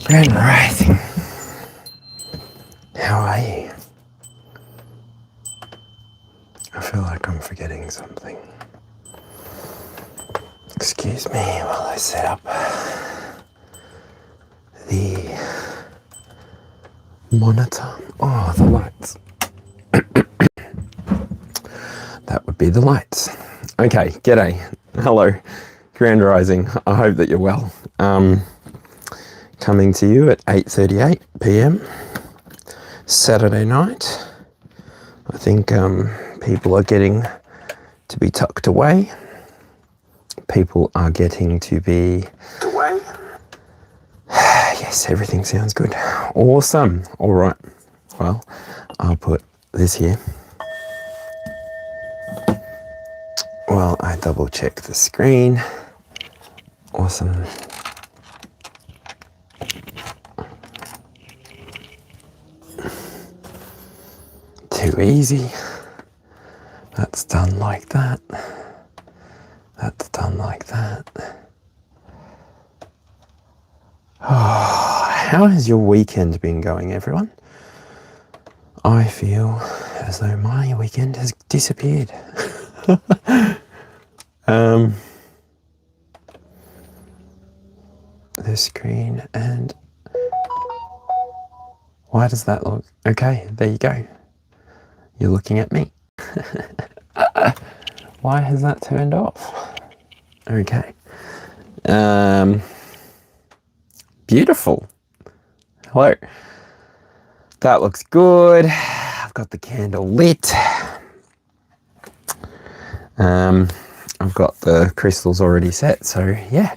Grand Rising. How are you? I feel like I'm forgetting something. Excuse me while I set up the monitor. Oh, the lights. That would be the lights. Okay, g'day. Hello. Grand Rising. I hope that you're well. Coming to you at 8:38 p.m. Saturday night. I think people are getting to be tucked away. People are getting to be away. Yes, everything sounds good. Awesome. All right. Well, I'll put this here. Well, I double check the screen. Awesome. Too easy. That's done like that. That's done like that. Oh, how has your weekend been going, everyone? I feel as though my weekend has disappeared. The screen and why does that look okay? There you go. You're looking at me. Why has that turned off? Okay. Beautiful. Hello. That looks good. I've got the candle lit. I've got the crystals already set, so yeah.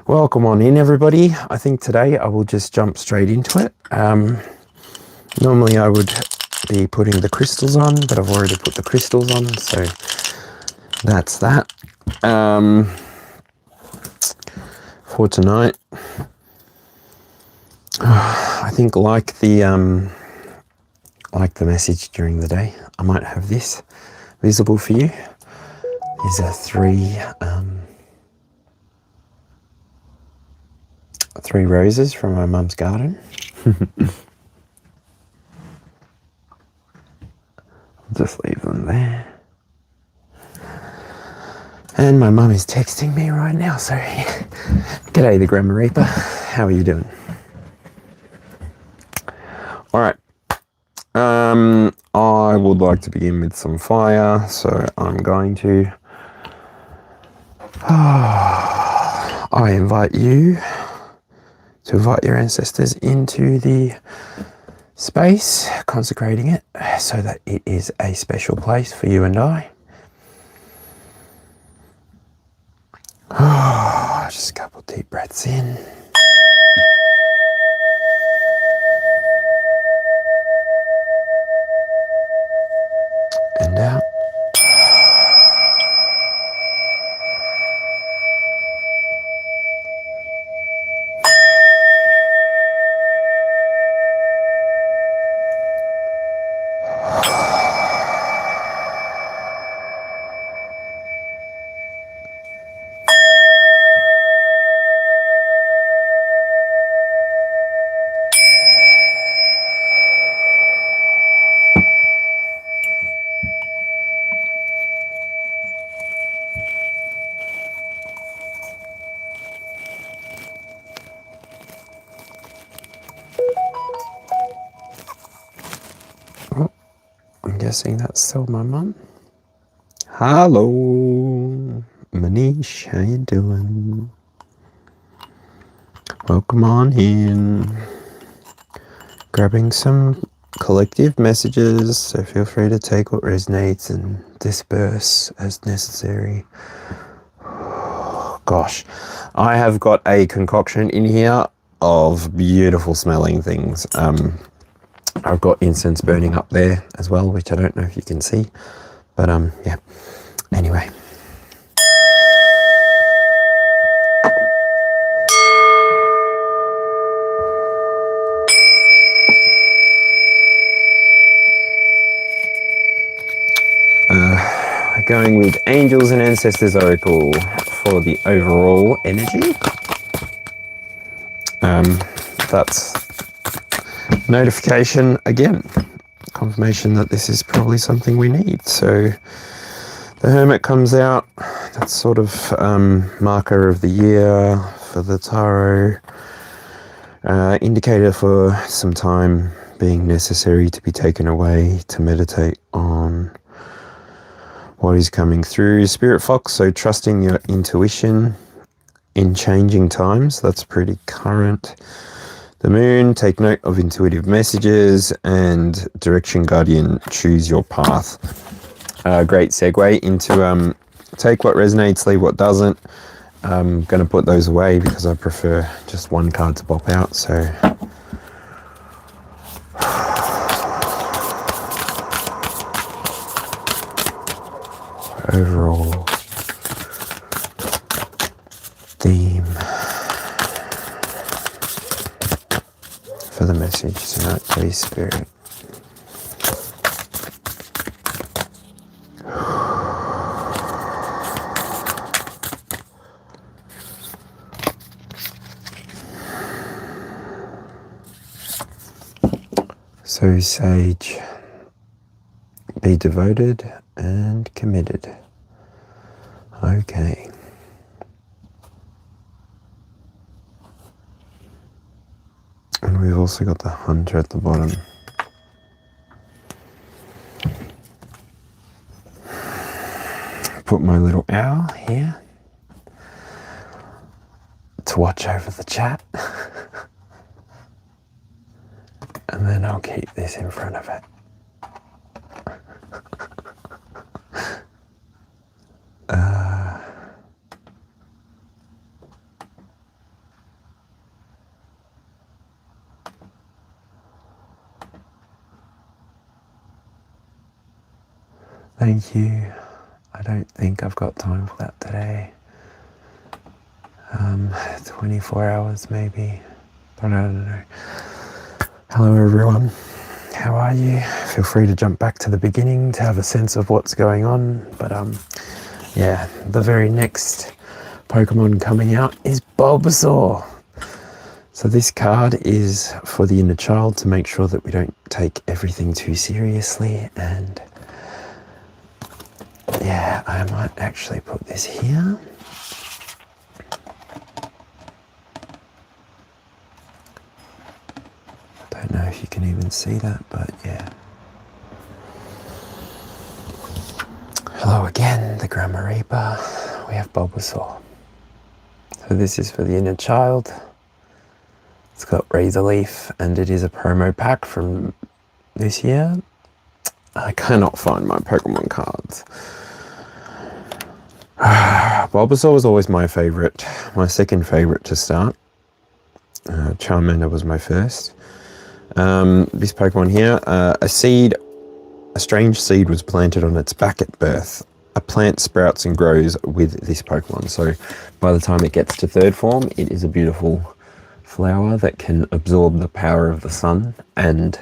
Welcome on in, everybody. I think today I will just jump straight into it. Normally I would be putting the crystals on, but I've already put the crystals on, so that's that. For tonight, I think like the message during the day, I might have this visible for you. These are three roses from my mum's garden. I'll just leave them there. And my mum is texting me right now, so g'day the Grammar Reaper. How are you doing? All right. I would like to begin with some fire, so I'm going to... I invite you to invite your ancestors into the space, consecrating it so that it is a special place for you and I. Just a couple deep breaths in. And out. I'm guessing that's still my mum. Hello, Manish, how you doing? Welcome on in. Grabbing some collective messages, so feel free to take what resonates and disperse as necessary. Gosh, I have got a concoction in here of beautiful smelling things. I've got incense burning up there as well, which I don't know if you can see, but yeah, anyway. Going with Angels and Ancestors Oracle for the overall energy. That's notification again, confirmation that this is probably something we need. So the Hermit comes out. That's sort of marker of the year for the tarot. Indicator for some time being necessary to be taken away to meditate on what is coming through. Spirit Fox, so trusting your intuition in changing times. That's pretty current. The Moon, take note of intuitive messages. And Direction Guardian, choose your path. Great segue into take what resonates, leave what doesn't. I'm going to put those away because I prefer just one card to pop out. So overall theme for the message tonight, please, Spirit. So, Sage, be devoted and committed. Okay. And we've also got the Hunter at the bottom. Put my little owl here to watch over the chat. And then I'll keep this in front of it. Thank you. I don't think I've got time for that today. 24 hours maybe, but I don't know. Hello everyone, how are you? Feel free to jump back to the beginning to have a sense of what's going on. But yeah, the very next Pokemon coming out is Bulbasaur. So this card is for the inner child, to make sure that we don't take everything too seriously. And yeah, I might actually put this here. Don't know if you can even see that, but yeah. Hello again, the Grammar Reaper. We have Bulbasaur. So this is for the inner child. It's got Razor Leaf, and it is a promo pack from this year. I cannot find my Pokemon cards. Bulbasaur was always my favourite, my second favourite to start. Charmander was my first. This Pokemon here, a strange seed was planted on its back at birth. A plant sprouts and grows with this Pokemon. So by the time it gets to third form, it is a beautiful flower that can absorb the power of the sun and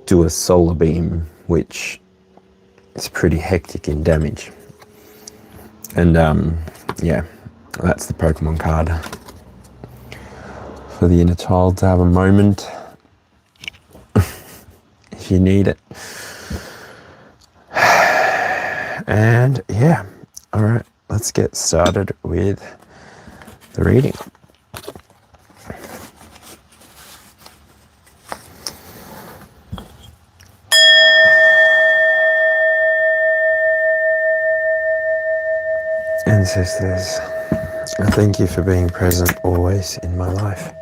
do a solar beam, which is pretty hectic in damage. And yeah, that's the Pokemon card for the inner child to have a moment if you need it. And yeah, all right, let's get started with the reading. Ancestors, I thank you for being present always in my life.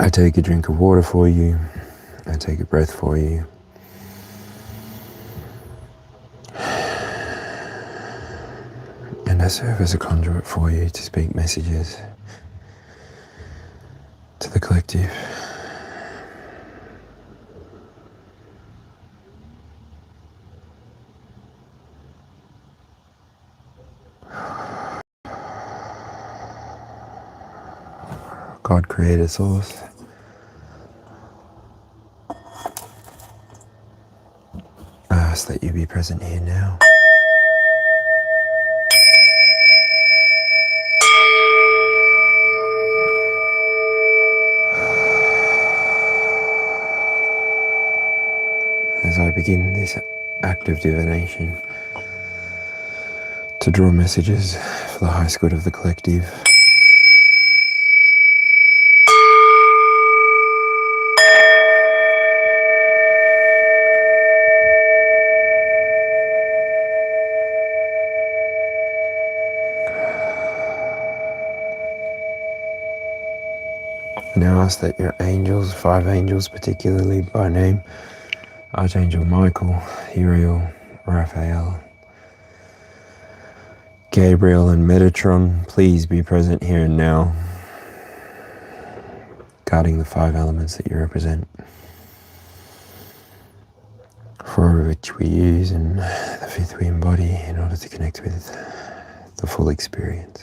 I take a drink of water for you. I take a breath for you. And I serve as a conduit for you to speak messages to the collective. God, Creator, Source. present here now. As I begin this act of divination to draw messages for the highest good of the collective. I now ask that your angels, 5 angels particularly by name, Archangel Michael, Uriel, Raphael, Gabriel and Metatron, please be present here and now, guarding the 5 elements that you represent, 4 of which we use and the 5th we embody in order to connect with the full experience.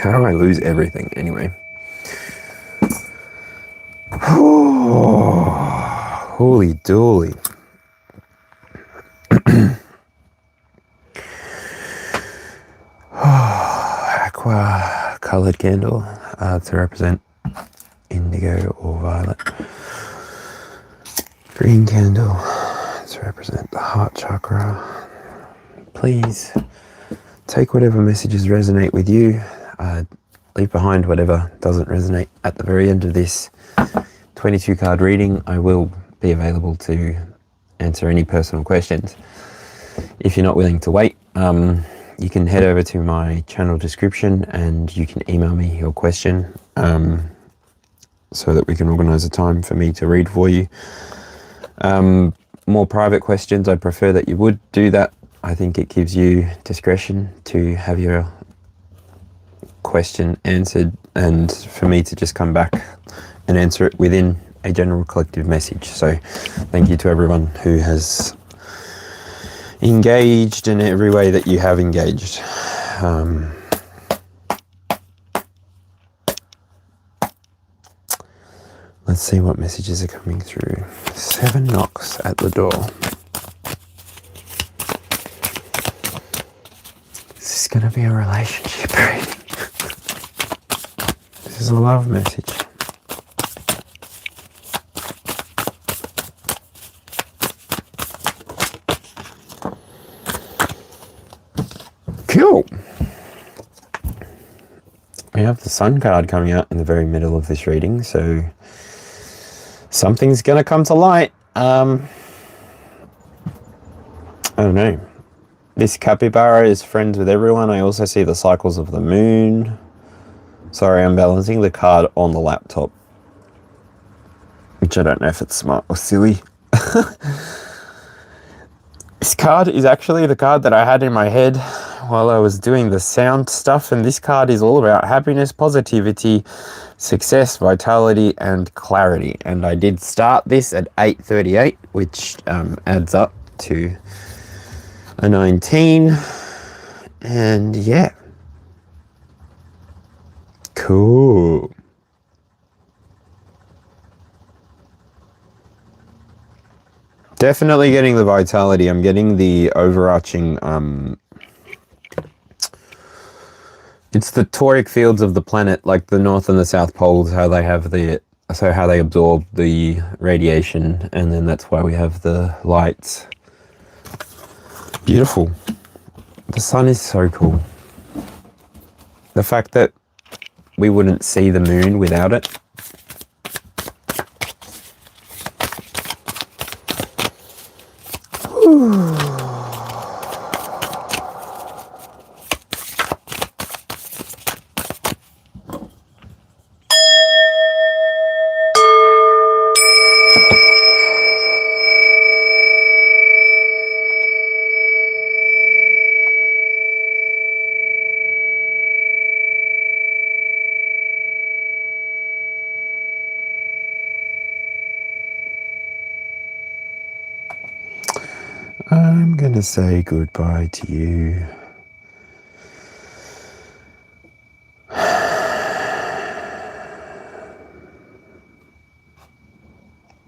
How do I lose everything anyway? Holy dooly. Aqua colored candle to represent indigo or violet. Green candle to represent the heart chakra. Please take whatever messages resonate with you. Leave behind whatever doesn't resonate. At the very end of this 22 card reading, I will be available to answer any personal questions. If you're not willing to wait, you can head over to my channel description and you can email me your question so that we can organize a time for me to read for you. More private questions, I prefer that you would do that. I think it gives you discretion to have your question answered and for me to just come back and answer it within a general collective message. So thank you to everyone who has engaged in every way that you have engaged. Let's see what messages are coming through. 7 knocks at the door. This is going to be a relationship reading. This is a love message. Cool. We have the Sun card coming out in the very middle of this reading, so something's going to come to light. I don't know. This capybara is friends with everyone. I also see the cycles of the moon. Sorry, I'm balancing the card on the laptop, which I don't know if it's smart or silly. This card is actually the card that I had in my head while I was doing the sound stuff, and this card is all about happiness, positivity, success, vitality, and clarity. And I did start this at 8:38, which adds up to a 19, and yeah. Cool. Definitely getting the vitality. I'm getting the overarching, it's the toric fields of the planet, like the north and the south poles, how they have how they absorb the radiation, and then that's why we have the lights. Beautiful. The sun is so cool. The fact that we wouldn't see the moon without it I'm going to say goodbye to you.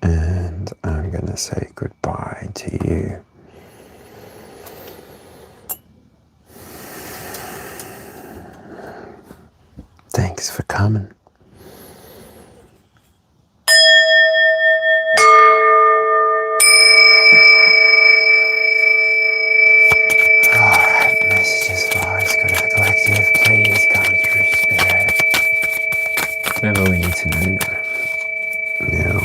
And I'm going to say goodbye to you. Thanks for coming. Alright, messages for High School Collective, please come through Spirit. Whatever we need to know now.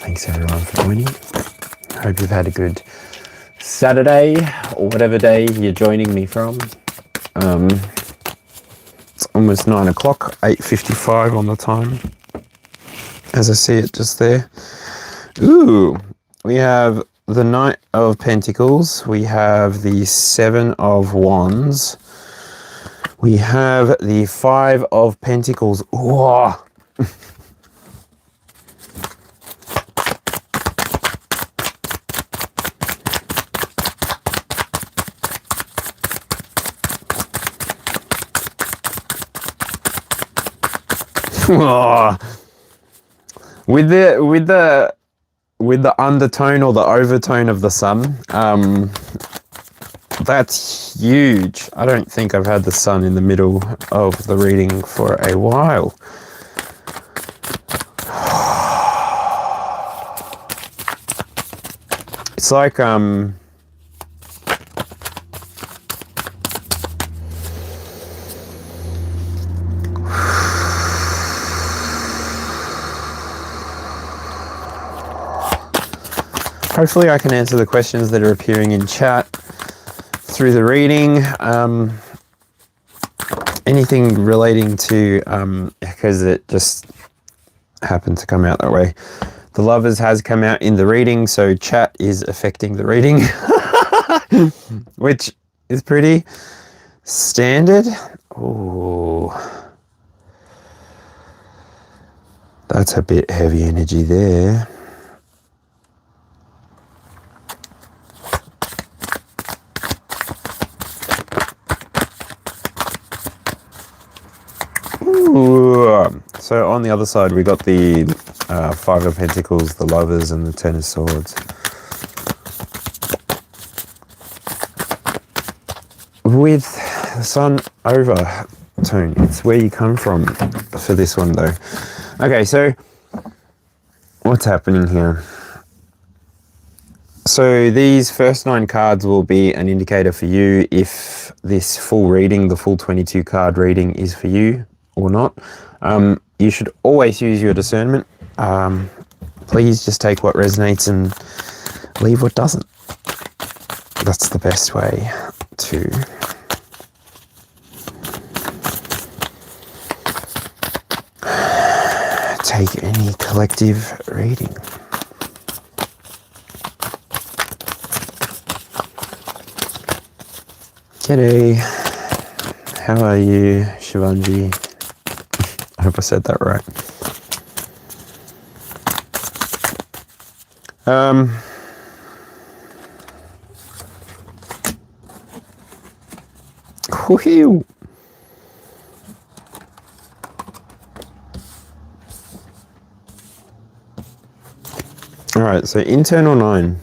Thanks everyone for joining. Hope you've had a good Saturday, or whatever day you're joining me from. It's almost 9 o'clock, 8:55 on the time, as I see it just there. Ooh, we have the Knight of Pentacles, we have the Seven of Wands, we have the Five of Pentacles. Ooh. With the undertone or the overtone of the sun, that's huge. I don't think I've had the sun in the middle of the reading for a while. It's like hopefully I can answer the questions that are appearing in chat through the reading. Anything relating to, because it just happened to come out that way. The Lovers has come out in the reading, so chat is affecting the reading, which is pretty standard. Ooh. That's a bit heavy energy there. Ooh. So on the other side, we got the Five of Pentacles, the Lovers, and the Ten of Swords. With the sun overtone, it's where you come from for this one though. Okay, so what's happening here? So these first 9 cards will be an indicator for you if this full reading, the full 22 card reading, is for you or not. You should always use your discernment. Please just take what resonates and leave what doesn't. That's the best way to take any collective reading. G'day. How are you, Shivanji? I hope I said that right. Whoo-hoo. All right, so internal 9.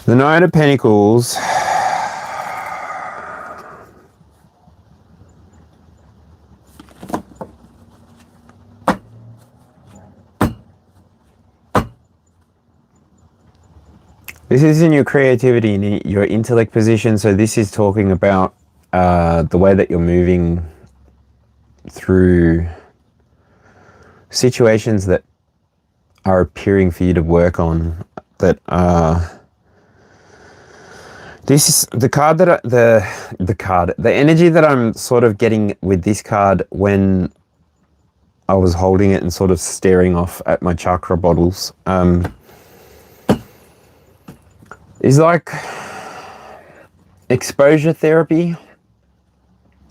The Nine of Pentacles This is in your creativity and your intellect position. So this is talking about the way that you're moving through situations that are appearing for you to work on, that are... This is the card that the energy that I'm sort of getting with this card when I was holding it and sort of staring off at my chakra bottles, is like exposure therapy,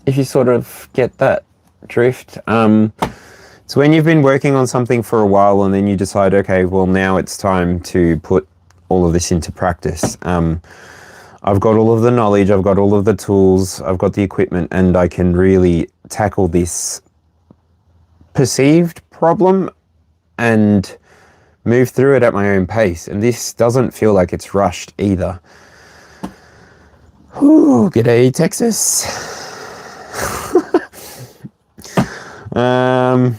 if you sort of get that drift. It's when you've been working on something for a while and then you decide, okay, well, now it's time to put all of this into practice. I've got all of the knowledge, I've got all of the tools, I've got the equipment, and I can really tackle this perceived problem and move through it at my own pace. And this doesn't feel like it's rushed either. Whew, g'day, Texas. Knight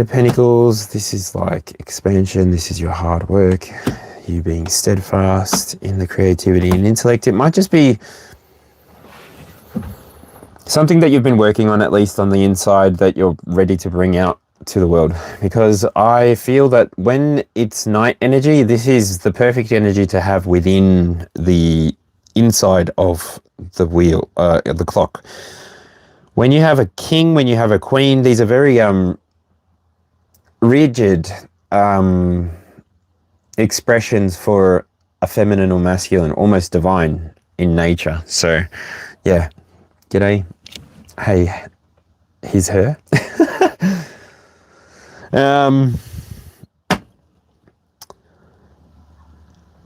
of Pentacles, this is like expansion, this is your hard work, you being steadfast in the creativity and intellect. It might just be something that you've been working on, at least on the inside, that you're ready to bring out to the world. Because I feel that when it's night energy, this is the perfect energy to have within the inside of the wheel, the clock. When you have a king, when you have a queen, these are very rigid expressions for a feminine or masculine, almost divine in nature. So yeah, g'day. Hey, he's her.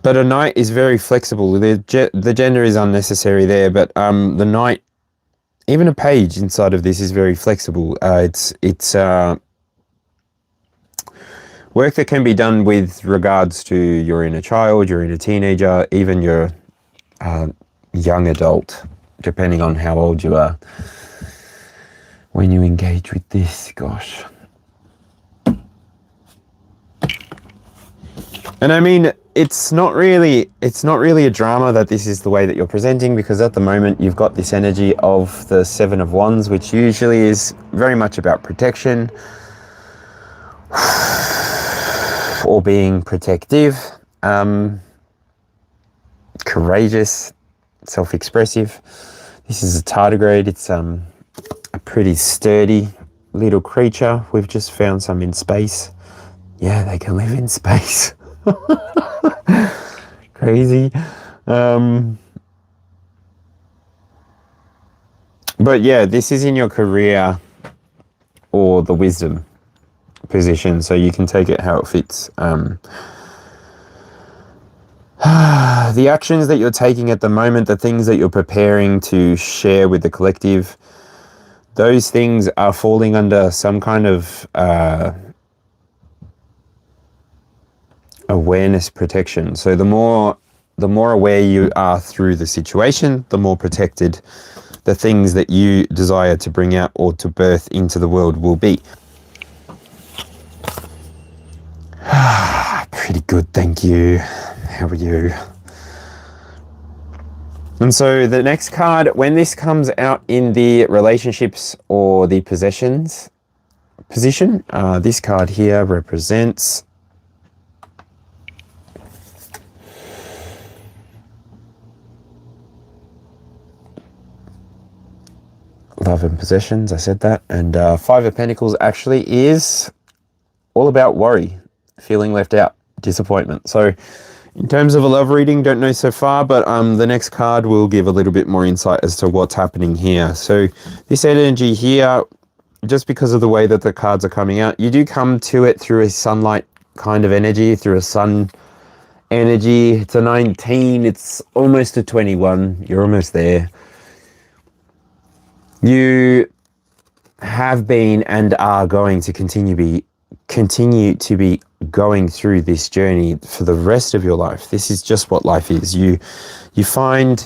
But a knight is very flexible. The gender is unnecessary there, but the knight, even a page inside of this, is very flexible. It's work that can be done with regards to your inner child, your inner teenager, even your young adult, depending on how old you are when you engage with this. Gosh. And I mean, it's not really a drama that this is the way that you're presenting, because at the moment you've got this energy of the Seven of Wands, which usually is very much about protection or being protective, courageous, self-expressive. This is a tardigrade. It's a pretty sturdy little creature. We've just found some in space. Yeah, they can live in space. Crazy. But yeah, this is in your career or the wisdom position, so you can take it how it fits. The actions that you're taking at the moment, the things that you're preparing to share with the collective, those things are falling under some kind of awareness protection. So the more aware you are through the situation, the more protected the things that you desire to bring out or to birth into the world will be. Pretty good, thank you. How are you? And so the next card, when this comes out in the relationships or the possessions position, this card here represents love and possessions. I said that. And Five of Pentacles actually is all about worry, feeling left out, disappointment. So in terms of a love reading, don't know so far, but the next card will give a little bit more insight as to what's happening here. So this energy here, just because of the way that the cards are coming out, you do come to it through a sunlight kind of energy, through a sun energy. It's a 19, it's almost a 21. You're almost there. You have been and are going to continue to be going through this journey for the rest of your life. This is just what life is. You find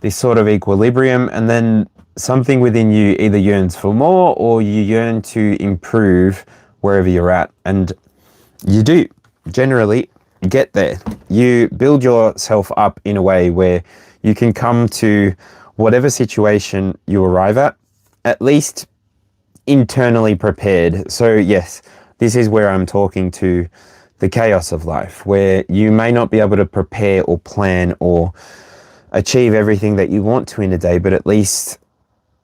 this sort of equilibrium, and then something within you either yearns for more or you yearn to improve wherever you're at. And You do generally get there. You build yourself up in a way where you can come to whatever situation you arrive at least internally prepared. So yes, this is where I'm talking to the chaos of life, where you may not be able to prepare or plan or achieve everything that you want to in a day, but at least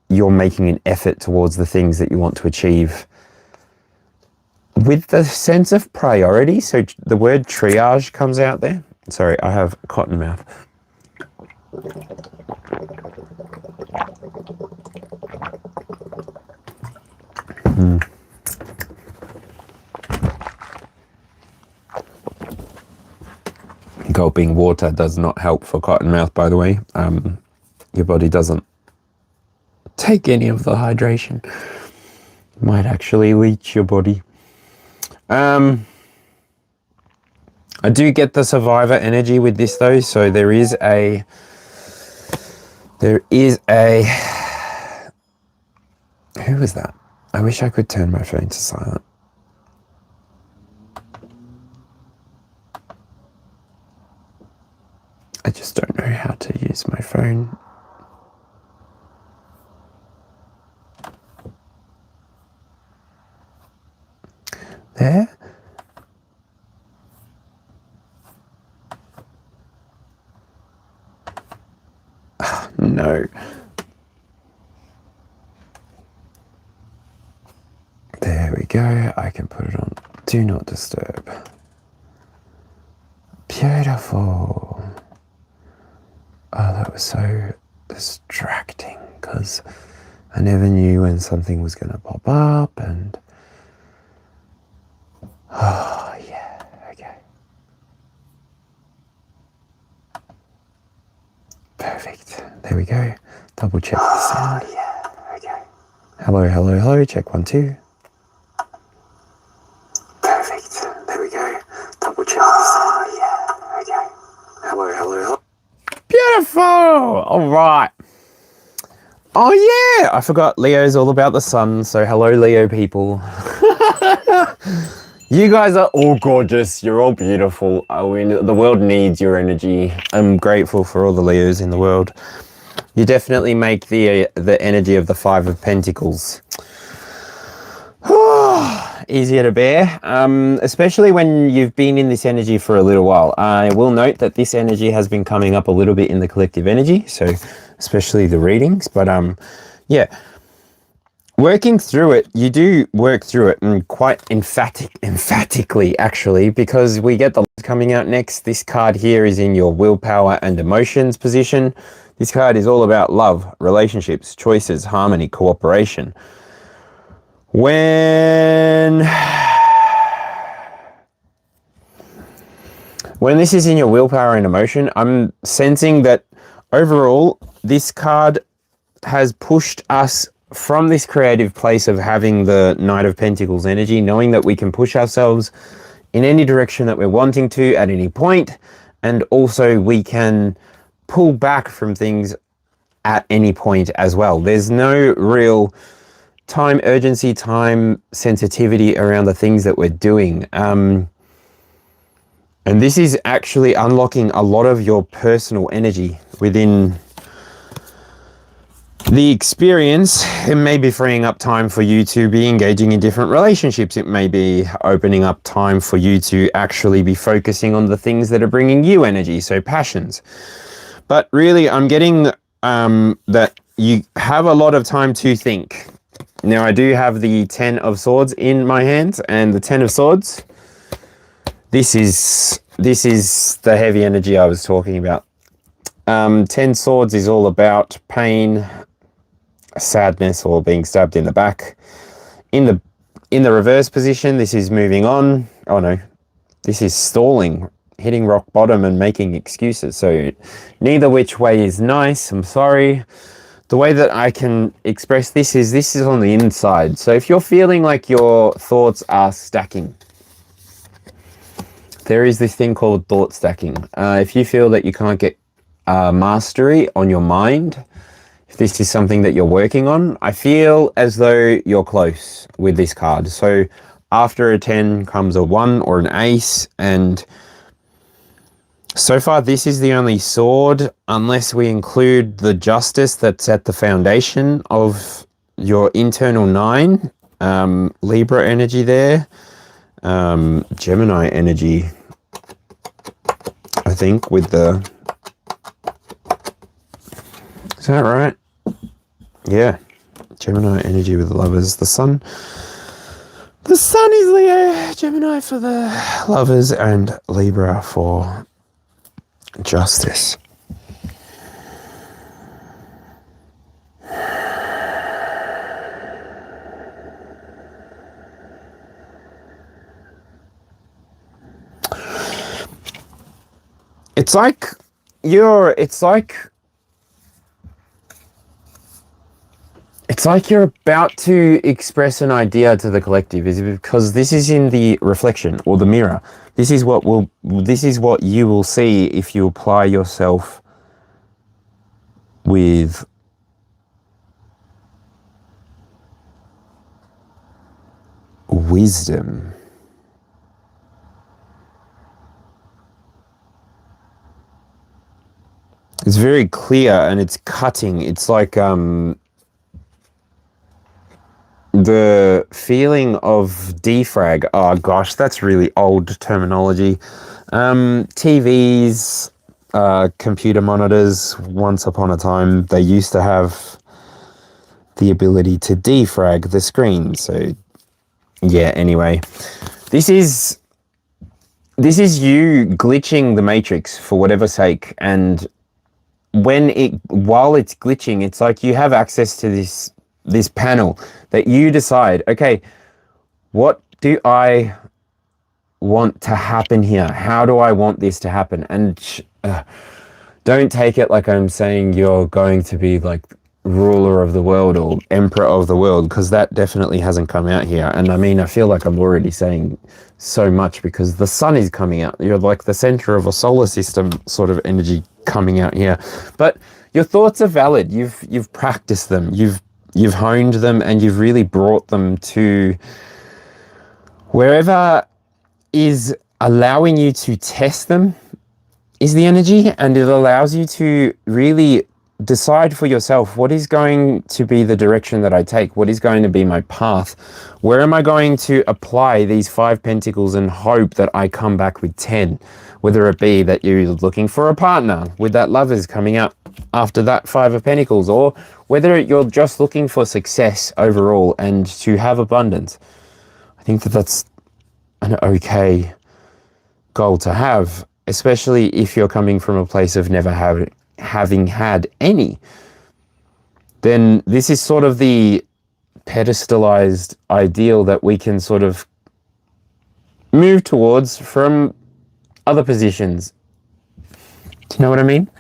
you're making an effort towards the things that you want to achieve with the sense of priority. So the word triage comes out there. Sorry, I have cotton mouth. Gulping water does not help for cotton mouth, by the way. Your body doesn't take any of the hydration. Might actually leach your body. I do get the survivor energy with this though, so there is a who was that? I wish I could turn my phone to silent. I just don't know how to use my phone. There. No. There we go. I can put it on Do Not Disturb. Beautiful. Oh, that was so distracting because I never knew when something was going to pop up and... Oh, yeah, okay. Perfect. There we go. Double check the sound. Oh, yeah, okay. Hello, hello, hello. Check 1, 2. Perfect. There we go. Double check the sound. Oh, yeah, okay. Hello, hello, hello. Beautiful. All right. Oh, yeah. I forgot Leo's all about the sun. So hello, Leo people. You guys are all gorgeous. You're all beautiful. I mean, the world needs your energy. I'm grateful for all the Leos in the world. You definitely make the energy of the 5 of Pentacles easier to bear, especially when you've been in this energy for a little while. I will note that this energy has been coming up a little bit in the collective energy, so especially the readings. But yeah. Working through it, you do work through it, and quite emphatically actually, because we get the coming out next. This card here is in your willpower and emotions position. This card is all about love, relationships, choices, harmony, cooperation. When this is in your willpower and emotion, I'm sensing that overall this card has pushed us from this creative place of having the Knight of Pentacles energy, knowing that we can push ourselves in any direction that we're wanting to at any point, and also we can pull back from things at any point as well. There's no real time urgency, time sensitivity around the things that we're doing. And this is actually unlocking a lot of your personal energy within the experience. It may be freeing up time for you to be engaging in different relationships. It may be opening up time for you to actually be focusing on the things that are bringing you energy, so passions. But really, I'm getting that you have a lot of time to think. Now, I do have the 10 of Swords in my hands, and the 10 of Swords, this is the heavy energy I was talking about. 10 Swords is all about pain, sadness, or being stabbed in the back. In the reverse position, this is moving on. Oh no, this is stalling, hitting rock bottom and making excuses. So neither which way is nice. I'm sorry. The way that I can express this is on the inside. So if you're feeling like your thoughts are stacking, there is this thing called thought stacking. If you feel that you can't get mastery on your mind, if this is something that you're working on, I feel as though you're close with this card. So after a 10 comes a 1 or an ace, and so far this is the only sword, unless we include the justice that's at the foundation of your internal 9. Libra energy there. Gemini energy, I think, with the... Is that right? Yeah. Gemini energy with the Lovers. The Sun. The Sun is Leo. Gemini for the Lovers and Libra for Justice. It's like you're about to express an idea to the collective, is because this is in the reflection or the mirror. This is what you will see if you apply yourself with wisdom. It's very clear and it's cutting. It's like the feeling of defrag. Oh gosh, that's really old terminology. TVs, computer monitors, once upon a time, they used to have the ability to defrag the screen. So yeah, anyway, this is you glitching the matrix for whatever sake, and while it's glitching, it's like you have access to this panel that you decide, okay, what do I want to happen here? How do I want this to happen? And don't take it like I'm saying you're going to be like ruler of the world or emperor of the world, because that definitely hasn't come out here. And I mean, I feel like I'm already saying so much because the sun is coming out. You're like the center of a solar system sort of energy coming out here. But your thoughts are valid. You've practiced them. You've honed them, and you've really brought them to wherever is allowing you to test them is the energy, and it allows you to really decide for yourself, what is going to be the direction that I take? What is going to be my path? Where am I going to apply these 5 pentacles and hope that I come back with 10? Whether it be that you're looking for a partner with that Lovers coming up after that 5 of Pentacles, or whether you're just looking for success overall and to have abundance. I think that that's an okay goal to have, especially if you're coming from a place of never having had any. Then this is sort of the pedestalized ideal that we can sort of move towards from other positions. Do you know what I mean?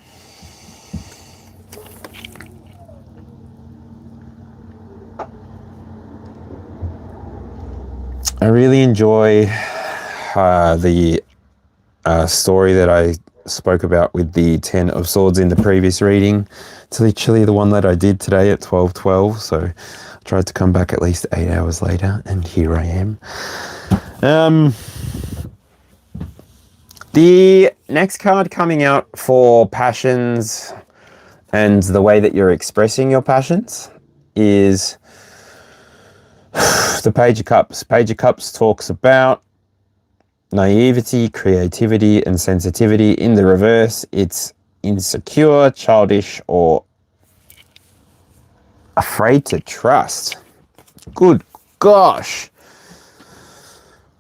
I really enjoy the story that I spoke about with the 10 of Swords in the previous reading. It's literally the one that I did today at 12:12, so I tried to come back at least 8 hours later, and here I am. The next card coming out for passions and the way that you're expressing your passions is the Page of Cups. Page of Cups talks about naivety, creativity, and sensitivity. In the reverse, it's insecure, childish, or afraid to trust. Good gosh.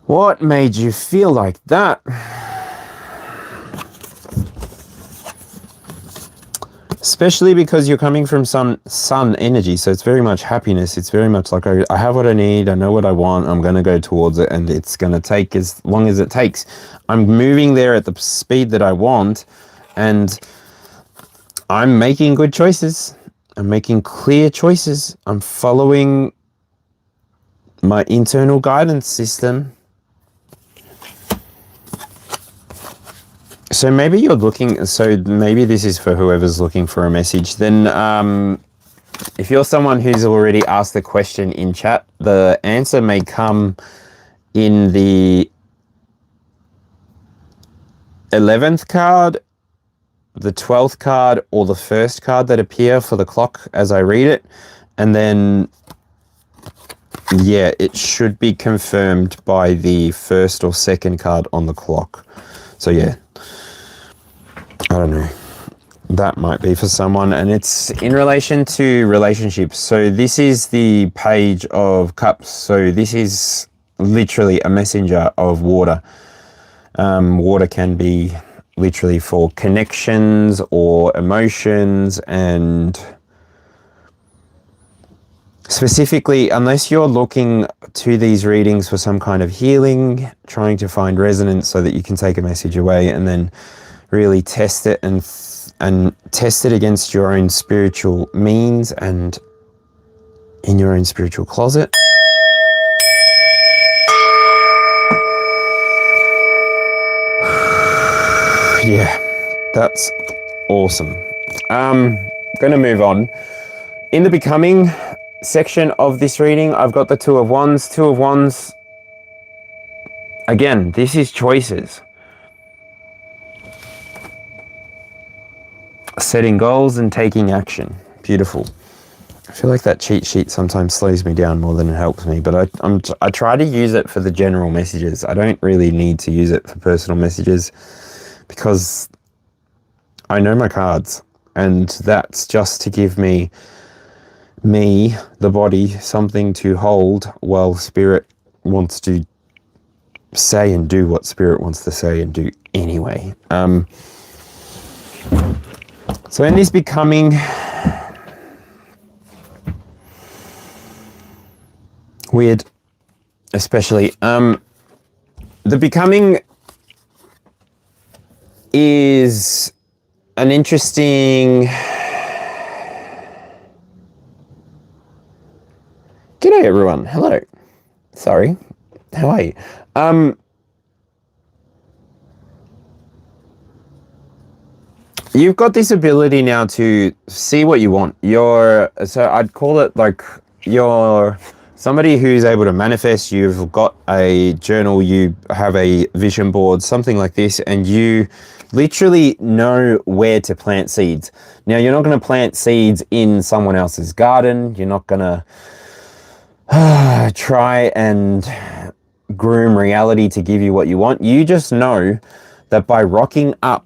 What made you feel like that? Especially because you're coming from some sun energy, so it's very much happiness. It's very much like, I have what I need, I know what I want, I'm going to go towards it, and it's going to take as long as it takes. I'm moving there at the speed that I want, and I'm making good choices. I'm making clear choices. I'm following my internal guidance system. So maybe you're looking, so maybe this is for whoever's looking for a message. Then if you're someone who's already asked the question in chat, the answer may come in the 11th card, the 12th card, or the first card that appear for the clock as I read it. And then, yeah, it should be confirmed by the first or second card on the clock. So yeah, I don't know. That might be for someone, and it's in relation to relationships. So this is the Page of Cups. So this is literally a messenger of water. Water can be literally for connections or emotions, and specifically, unless you're looking to these readings for some kind of healing, trying to find resonance so that you can take a message away and then really test it and test it against your own spiritual means and in your own spiritual closet. Yeah, that's awesome. Gonna move on. In the Becoming section of this reading, I've got the Two of Wands. Two of Wands, again, this is choices. Setting goals and taking action. Beautiful. I feel like that cheat sheet sometimes slows me down more than it helps me, but I try to use it for the general messages. I don't really need to use it for personal messages because I know my cards, and that's just to give me, the body, something to hold while Spirit wants to say and do what Spirit wants to say and do anyway. So in this Becoming, weird, especially, the Becoming is an interesting... G'day everyone, hello. Sorry, how are you? You've got this ability now to see what you want. So I'd call it like you're somebody who's able to manifest. You've got a journal, you have a vision board, something like this, and you literally know where to plant seeds. Now, you're not going to plant seeds in someone else's garden. You're not going to try and groom reality to give you what you want. You just know that by rocking up,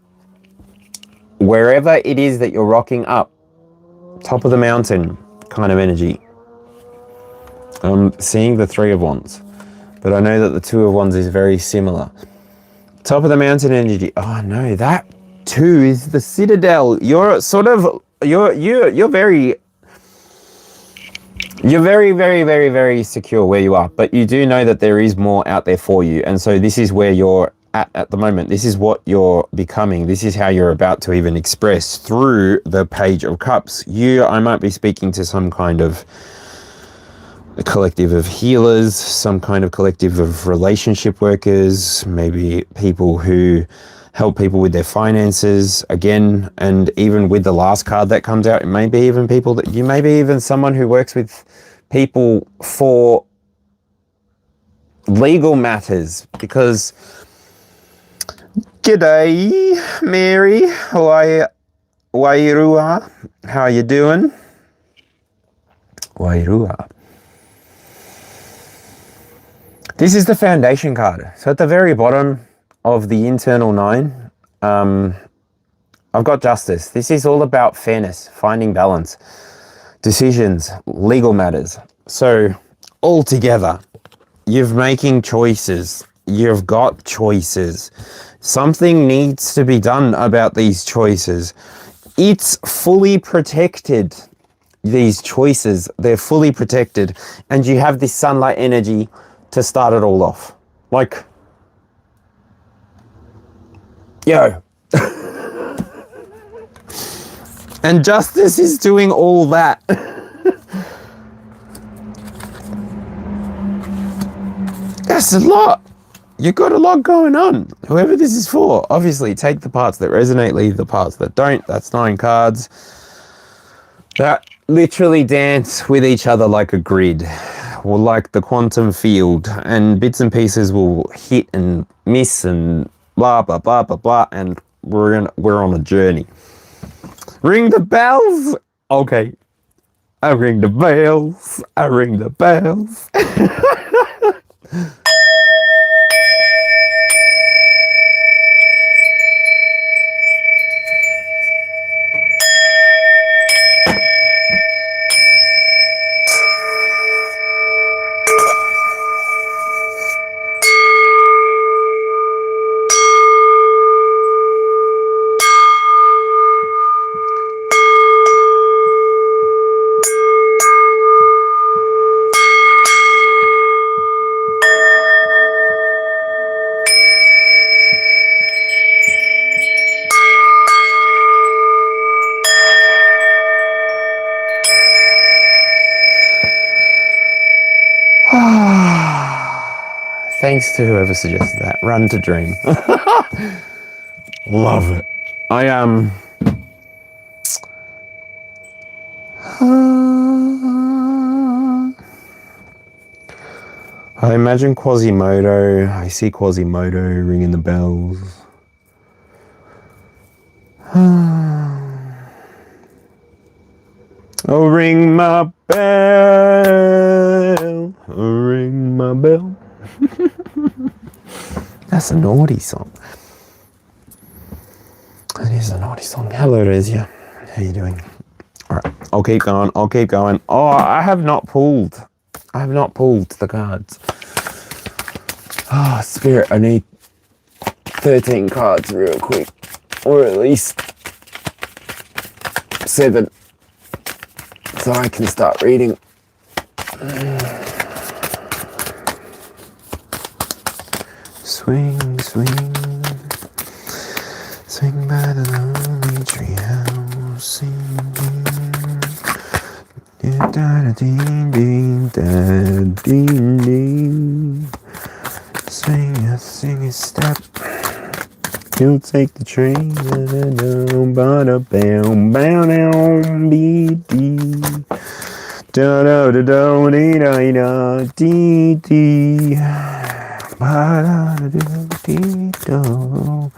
wherever it is that you're rocking up, top of the mountain kind of energy. I'm seeing the Three of Wands, but I know that the Two of Wands is very similar. Top of the mountain energy. Oh no, that too is the Citadel. You're sort of, you're very, very, very, very secure where you are, but you do know that there is more out there for you. And so this is where you're at the moment. This is what you're becoming. This is how you're about to even express through the Page of Cups. I might be speaking to some kind of a collective of healers, some kind of collective of relationship workers, maybe people who help people with their finances again. And even with the last card that comes out, it may be even people that you may be even someone who works with people for legal matters, because g'day, Mary. Wairua. How are you doing? Wairua. This is the Foundation card. So at the very bottom of the internal 9, I've got Justice. This is all about fairness, finding balance, decisions, legal matters. So all together, you're making choices. You've got choices. Something needs to be done about these choices. It's fully protected. These choices, they're fully protected. And you have this sunlight energy to start it all off. Like, yo. And Justice is doing all that. That's a lot. You got a lot going on. Whoever this is for, obviously take the parts that resonate, leave the parts that don't. That's 9 cards that literally dance with each other like a grid. or like the quantum field, and bits and pieces will hit and miss and blah blah blah blah blah, and we're on a journey. Ring the bells. Okay, I ring the bells. I ring the bells. Thanks to whoever suggested that. Run to dream. Love it. I imagine Quasimodo. I see Quasimodo ringing the bells. Oh, ring my bell. Oh, ring my bell. That's a naughty song. It is a naughty song. Hello, Rezia. How you doing? All right, I'll keep going. I'll keep going. Oh, I have not pulled. I have not pulled the cards. Oh, Spirit, I need 13 cards real quick. Or at least 7. So I can start reading. Swing, swing. Swing by the lonely treehouse, singing. Sing a step. You'll take the train. Bada bam bam down dee dee. Da da da da dee da da dee dee. Ba da da dee do.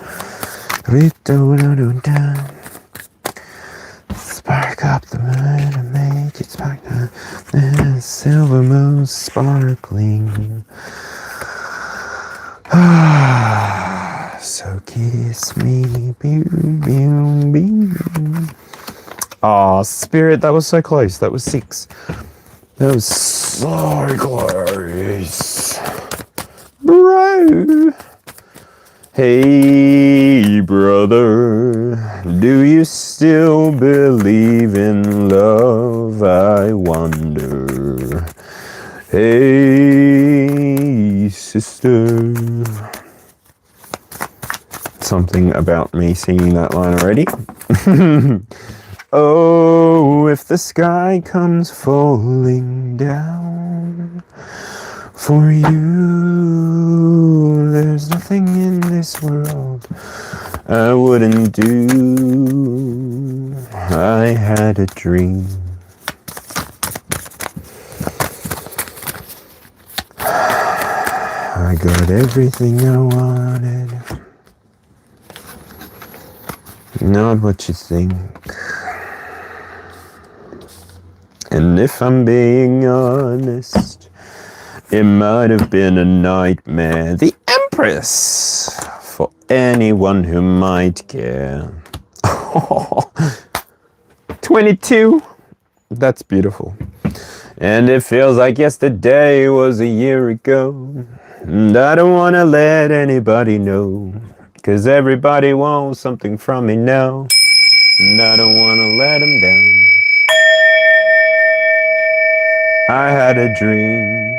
Spark up the moon and make it sparkle. The silver moon sparkling. So kiss me, boom, boom, boom. Oh, Spirit, that was so close. That was 6. That was so close. Bro. Hey, brother, do you still believe in love? I wonder. Hey, sister. Something about me singing that line already. Oh, if the sky comes falling down for you, there's nothing in this world I wouldn't do. I had a dream. I got everything I wanted. Not what you think. And if I'm being honest, it might have been a nightmare. The Empress, for anyone who might care. 22. That's beautiful. And it feels like yesterday was a year ago. And I don't want to let anybody know. 'Cause everybody wants something from me now. And I don't want to let them down. I had a dream.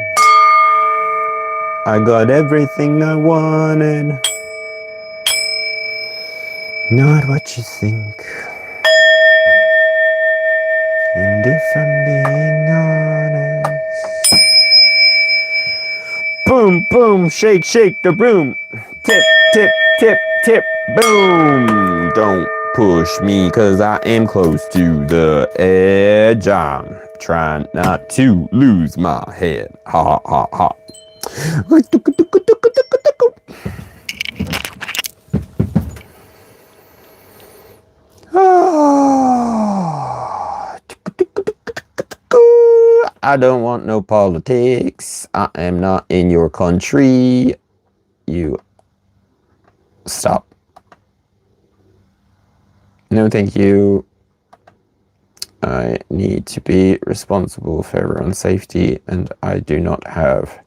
I got everything I wanted. Not what you think. And if I'm being honest. Boom, boom, shake, shake the broom. Tip, tip, tip, tip, boom. Don't push me, 'cause I am close to the edge. I'm Trying not to lose my head. Ha ha ha. I don't want no politics. I am not in your country. You stop. No, thank you. I need to be responsible for everyone's safety, and I do not have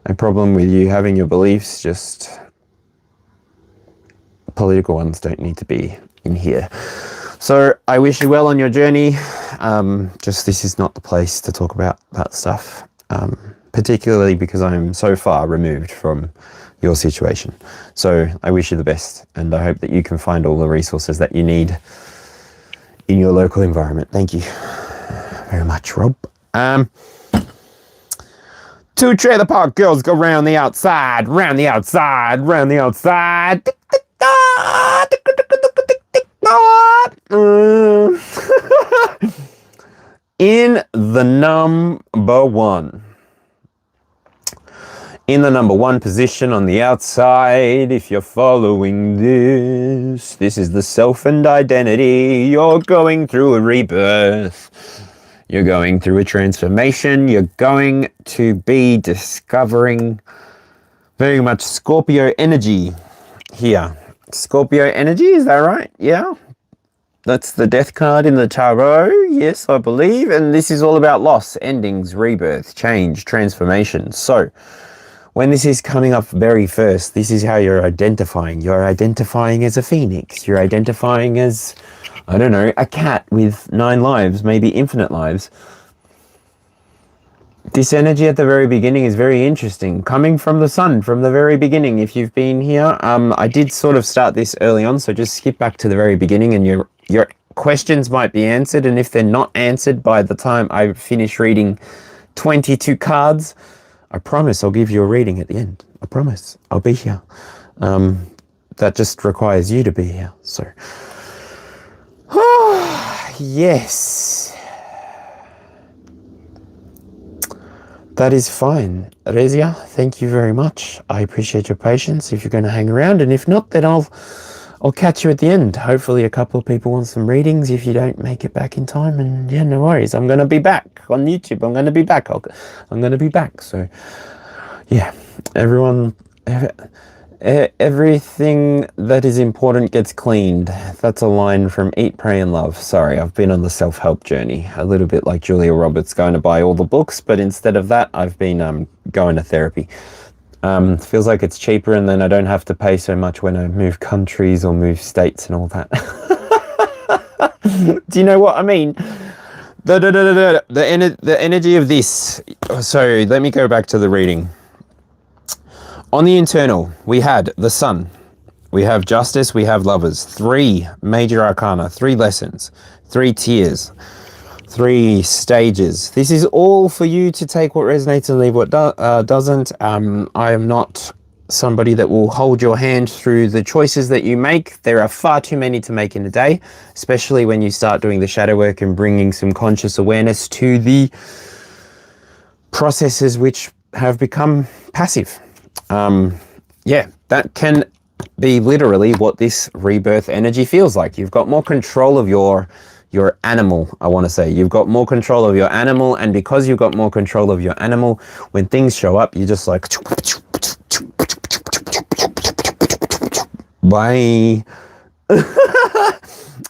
a problem with you having your beliefs, just political ones don't need to be in here. So I wish you well on your journey. Just this is not the place to talk about that stuff, particularly because I'm so far removed from your situation. So I wish you the best, and I hope that you can find all the resources that you need in your local environment. Thank you very much, Rob. 2 trailer park girls go round the outside, round the outside, round the outside. In the number one. In the number one position on the outside, if you're following this, this is the self and identity. You're going through a rebirth. You're going through a transformation. You're going to be discovering very much Scorpio energy here. Scorpio energy, is that right? Yeah. That's the death card in the tarot. Yes, I believe. And this is all about loss, endings, rebirth, change, transformation. So when this is coming up very first, this is how you're identifying. You're identifying as a phoenix. You're identifying as, I don't know, a cat with 9 lives, maybe infinite lives. This energy at the very beginning is very interesting. Coming from the sun, from the very beginning, if you've been here. I did sort of start this early on, so just skip back to the very beginning and your questions might be answered. And if they're not answered by the time I finish reading 22 cards, I promise I'll give you a reading at the end. I promise. I'll be here. That just requires you to be here. So, yes. That is fine. Rezia, thank you very much. I appreciate your patience if you're going to hang around. And if not, then I'll catch you at the end. Hopefully a couple of people want some readings if you don't make it back in time. And yeah, no worries. I'm going to be back on YouTube. I'm going to be back. I'm going to be back. So yeah, everyone, everything that is important gets cleaned. That's a line from Eat, Pray and Love. Sorry, I've been on the self-help journey. A little bit like Julia Roberts going to buy all the books. But instead of that, I've been going to therapy. Feels like it's cheaper, and then I don't have to pay so much when I move countries or move states and all that. Do you know what I mean? The energy of this. So let me go back to the reading. On the internal, we had the sun, we have justice, we have lovers. 3 major arcana, 3 lessons, 3 tiers, 3 stages. This is all for you to take what resonates and leave what doesn't. I am not somebody that will hold your hand through the choices that you make. There are far too many to make in a day, especially when you start doing the shadow work and bringing some conscious awareness to the processes which have become passive. Yeah, that can be literally what this rebirth energy feels like. You've got more control of your animal, I want to say. You've got more control of your animal, and because you've got more control of your animal, when things show up, you're just like, bye.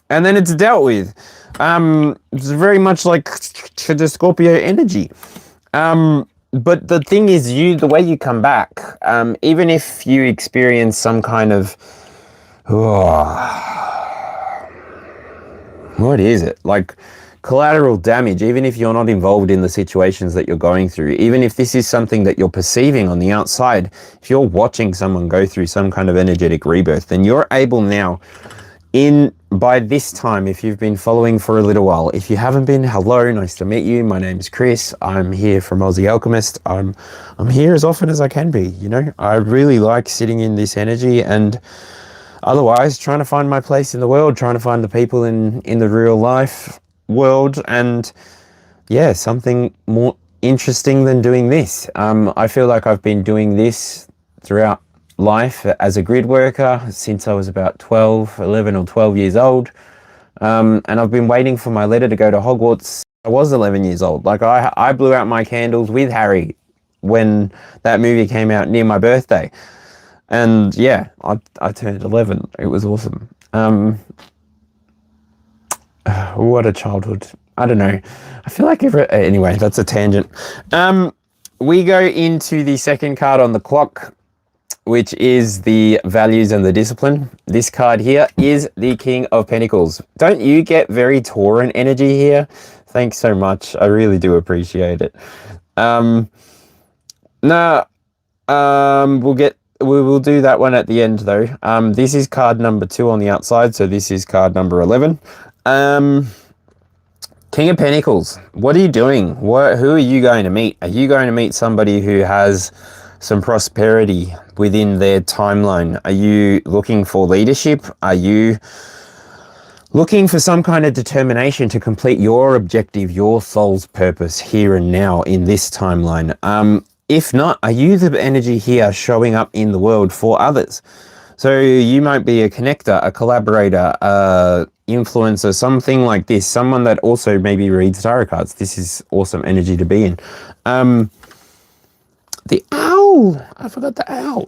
And then it's dealt with. It's very much like the Scorpio energy. But the thing is, the way you come back, even if you experience some kind of, what is it? Like collateral damage, even if you're not involved in the situations that you're going through, even if this is something that you're perceiving on the outside, if you're watching someone go through some kind of energetic rebirth, then you're able now, by this time, if you've been following for a little while, if you haven't been, hello, nice to meet you. My name is Chris. I'm here from Aussie Alchemist. I'm here as often as I can be. You know, I really like sitting in this energy, and otherwise trying to find my place in the world, trying to find the people in the real life world, and yeah, something more interesting than doing this. I feel like I've been doing this throughout life as a grid worker since I was about 11 or 12 years old. And I've been waiting for my letter to go to Hogwarts. I was 11 years old. Like I blew out my candles with Harry when that movie came out near my birthday. And yeah, I turned 11. It was awesome. What a childhood. I don't know. I feel like anyway, that's a tangent. We go into the second card on the clock, which is the values and the discipline. This card here is the King of Pentacles. Don't you get very Tauran energy here? Thanks so much. I really do appreciate it. We will do that one at the end though. This is card number 2 on the outside, so this is card number 11. King of Pentacles, what are you doing? Who are you going to meet? Are you going to meet somebody who has some prosperity within their timeline? Are you looking for leadership? Are you looking for some kind of determination to complete your objective, your soul's purpose here and now in this timeline? If not, are you the energy here showing up in the world for others? So you might be a connector, a collaborator, influencer, something like this, someone that also maybe reads tarot cards. This is awesome energy to be in. The owl, I forgot the owl.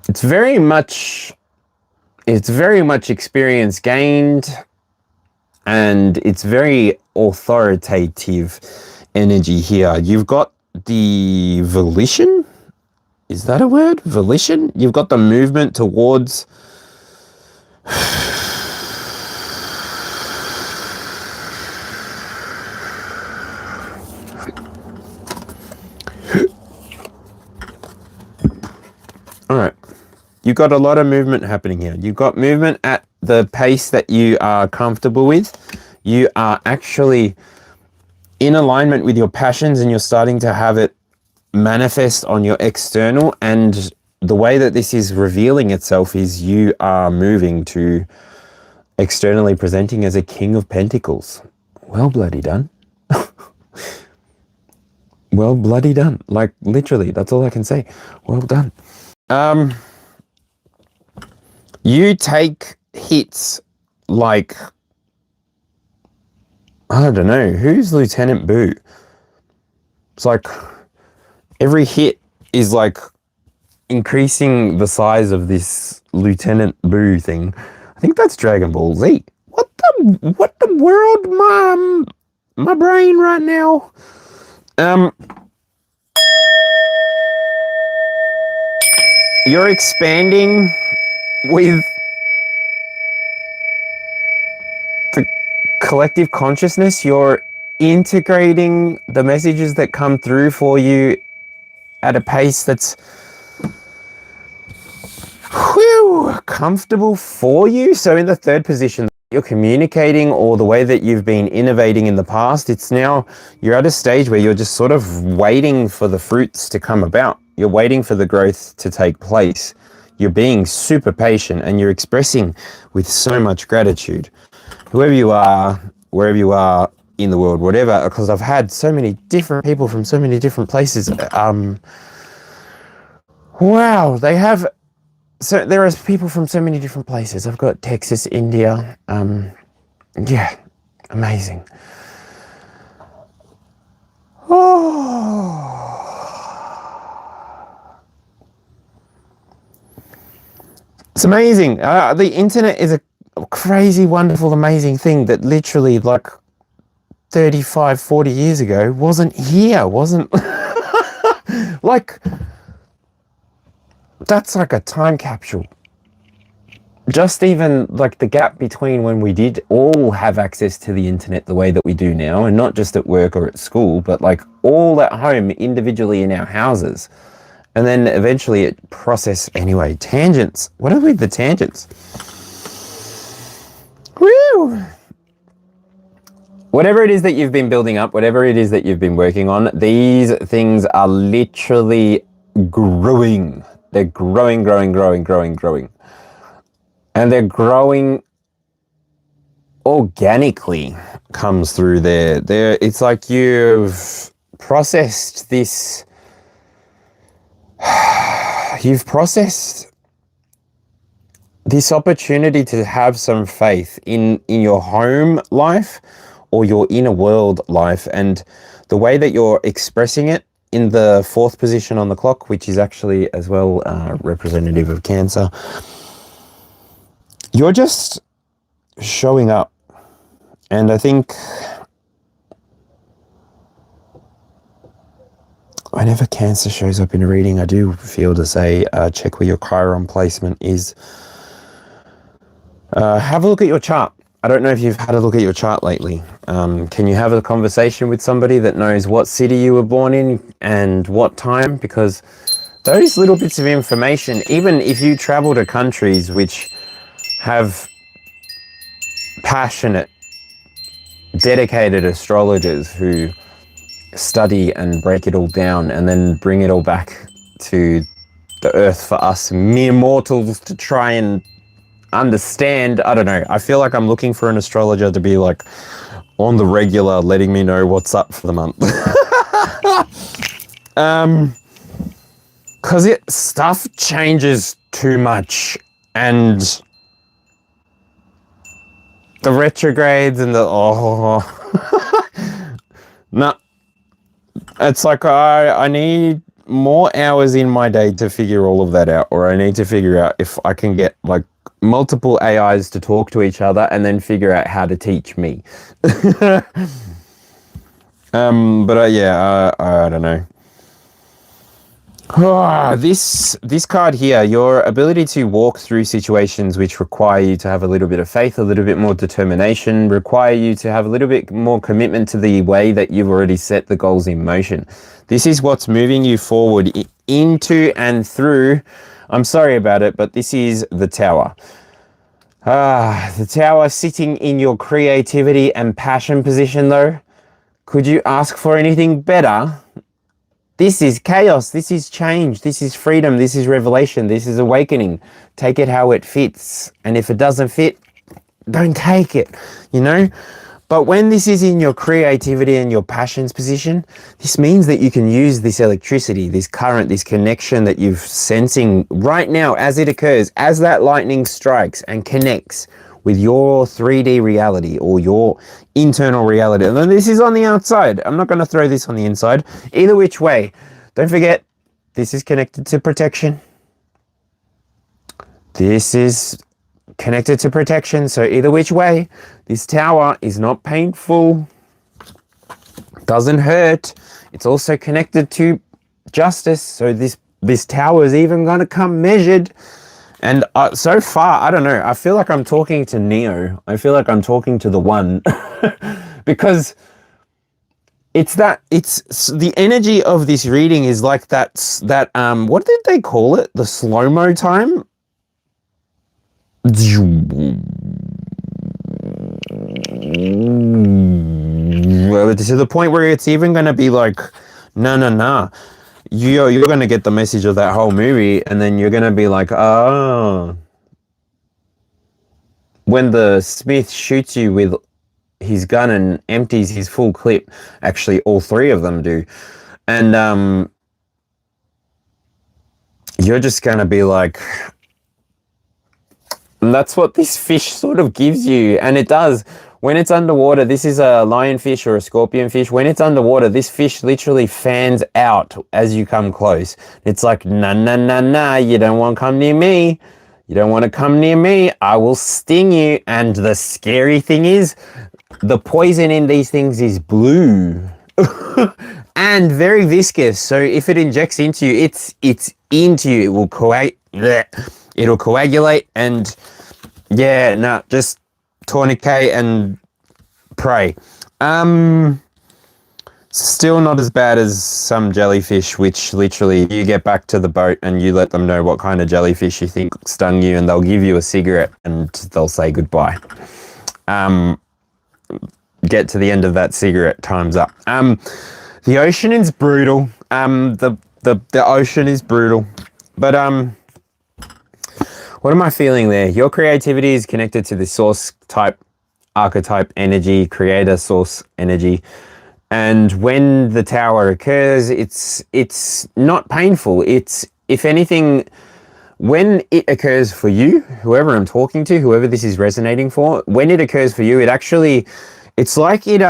It's very much experience gained, and it's very authoritative energy here. You've got the volition. Is that a word? Volition? You've got the movement towards all right. You've got a lot of movement happening here. You've got movement at the pace that you are comfortable with. You are actually in alignment with your passions, and you're starting to have it manifest on your external. And the way that this is revealing itself is you are moving to externally presenting as a King of Pentacles. Well bloody done. Well bloody done. Like literally, that's all I can say. Well done. You take hits like, I don't know, who's Lieutenant Boo? It's like every hit is like increasing the size of this Lieutenant Boo thing. I think that's Dragon Ball Z. What the world, my brain right now. You're expanding with the collective consciousness. You're integrating the messages that come through for you at a pace that's comfortable for you. So in the third position, you're communicating, or the way that you've been innovating in the past, it's now you're at a stage where you're just sort of waiting for the fruits to come about. You're waiting for the growth to take place. You're being super patient, and you're expressing with so much gratitude. Whoever you are, wherever you are in the world, whatever, because I've had so many different people from so many different places. Wow, they have. So there are people from so many different places. I've got Texas, India. Yeah, amazing. Oh. It's amazing. The internet is a crazy, wonderful, amazing thing that literally like 35, 40 years ago wasn't here, wasn't like, that's like a time capsule. Just even like the gap between when we did all have access to the internet the way that we do now, and not just at work or at school, but like all at home individually in our houses. And then eventually it processed anyway. Tangents. What are with the tangents? Woo! Whatever it is that you've been building up, whatever it is that you've been working on, these things are literally growing. They're growing. And they're growing organically comes through there. It's like you've processed this. You've processed this opportunity to have some faith in your home life or your inner world life, and the way that you're expressing it in the 4th position on the clock, which is actually as well representative of Cancer. You're just showing up, and I think whenever Cancer shows up in a reading, I do feel to say check where your Chiron placement is. Have a look at your chart. I don't know if you've had a look at your chart lately. Can you have a conversation with somebody that knows what city you were born in and what time? Because those little bits of information, even if you travel to countries which have passionate, dedicated astrologers who study and break it all down and then bring it all back to the earth for us mere mortals to try and understand. I don't know. I feel like I'm looking for an astrologer to be like on the regular, letting me know what's up for the month. Because stuff changes too much, and the retrogrades and the no, it's like I need more hours in my day to figure all of that out, or I need to figure out if I can get like multiple AIs to talk to each other and then figure out how to teach me. But yeah, I don't know. This card here, your ability to walk through situations which require you to have a little bit of faith, a little bit more determination, require you to have a little bit more commitment to the way that you've already set the goals in motion. This is what's moving you forward into and through. I'm sorry about it, but this is the Tower. The Tower sitting in your creativity and passion position though. Could you ask for anything better? This is chaos, this is change, this is freedom, this is revelation, this is awakening. Take it how it fits. And if it doesn't fit, don't take it, you know? But when this is in your creativity and your passions position, this means that you can use this electricity, this current, this connection that you're sensing right now as it occurs, as that lightning strikes and connects with your 3D reality or your internal reality. And then this is on the outside. I'm not going to throw this on the inside. Either which way, don't forget, this is connected to protection. This is connected to protection. So either which way, this tower is not painful, doesn't hurt. It's also connected to justice. So this tower is even going to come measured. And so far, I don't know, I feel like I'm talking to Neo. I feel like I'm talking to the One. Because it's the energy of this reading is like that, what did they call it? The slow-mo time? To the point where it's even going to be like, no. You're going to get the message of that whole movie, and then you're going to be like, oh. When the Smith shoots you with his gun and empties his full clip, actually all three of them do, and you're just going to be like, and that's what this fish sort of gives you, and it does. When it's underwater, this is a lionfish or a scorpion fish. When it's underwater, this fish literally fans out as you come close. It's like, nah, you don't want to come near me. You don't want to come near me. I will sting you. And the scary thing is, the poison in these things is blue and very viscous. So if it injects into you, it's into you. It will it'll coagulate, and yeah, no, just tourniquet and pray. Still not as bad as some jellyfish, which literally you get back to the boat and you let them know what kind of jellyfish you think stung you, and they'll give you a cigarette and they'll say goodbye. Get to the end of that cigarette, time's up. The ocean is brutal. The ocean is brutal. But what am I feeling there? Your creativity is connected to the source type archetype energy, creator source energy. And when the tower occurs, it's not painful. It's, if anything, when it occurs for you, whoever I'm talking to, whoever this is resonating for, when it occurs for you, it actually, it's like it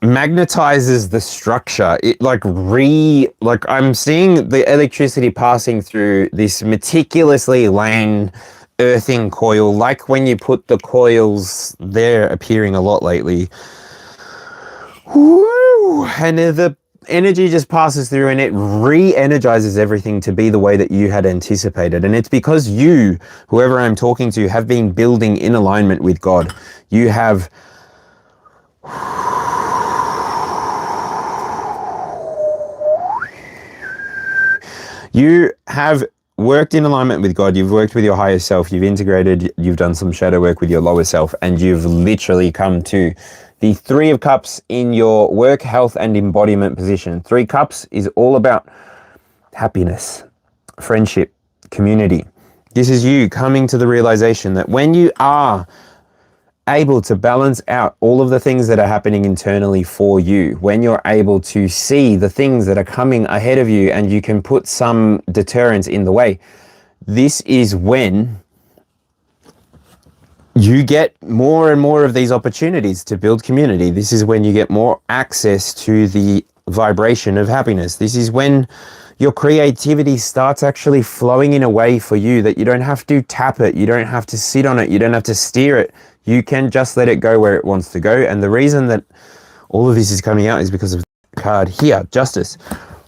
magnetizes the structure. It like I'm seeing the electricity passing through this meticulously laid earthing coil, like when you put the coils, they're appearing a lot lately. Woo! And the energy just passes through and it re-energizes everything to be the way that you had anticipated. And it's because you, whoever I'm talking to, have been building in alignment with God. You have worked in alignment with God, you've worked with your higher self, you've integrated, you've done some shadow work with your lower self, and you've literally come to the Three of Cups in your work, health, and embodiment position. Three Cups is all about happiness, friendship, community. This is you coming to the realization that when you are able to balance out all of the things that are happening internally for you, when you're able to see the things that are coming ahead of you and you can put some deterrence in the way, this is when you get more and more of these opportunities to build community. This is when you get more access to the vibration of happiness. This is when your creativity starts actually flowing in a way for you that you don't have to tap it, you don't have to sit on it, you don't have to steer it. You can just let it go where it wants to go. And the reason that all of this is coming out is because of the card here, Justice.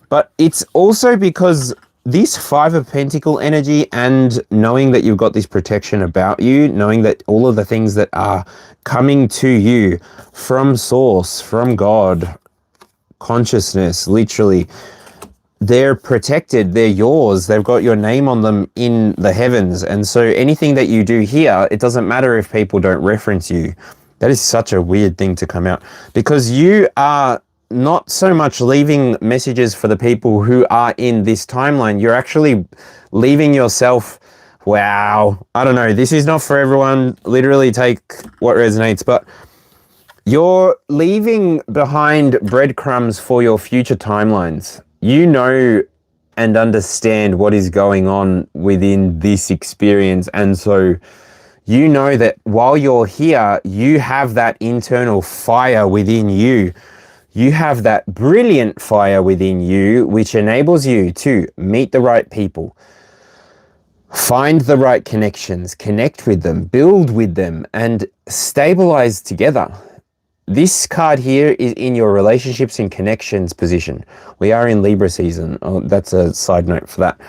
But it's also because this Five of Pentacle energy, and knowing that you've got this protection about you, knowing that all of the things that are coming to you from Source, from God, consciousness, literally, they're protected, they're yours, they've got your name on them in the heavens. And so anything that you do here, it doesn't matter if people don't reference you. That is such a weird thing to come out, because you are not so much leaving messages for the people who are in this timeline. You're actually leaving yourself, wow, I don't know, this is not for everyone, literally take what resonates, but you're leaving behind breadcrumbs for your future timelines. You know and understand what is going on within this experience. And so you know that while you're here, you have that internal fire within you. You have that brilliant fire within you, which enables you to meet the right people, find the right connections, connect with them, build with them, and stabilize together. This card here is in your relationships and connections position. We are in Libra season. Oh, that's a side note for that.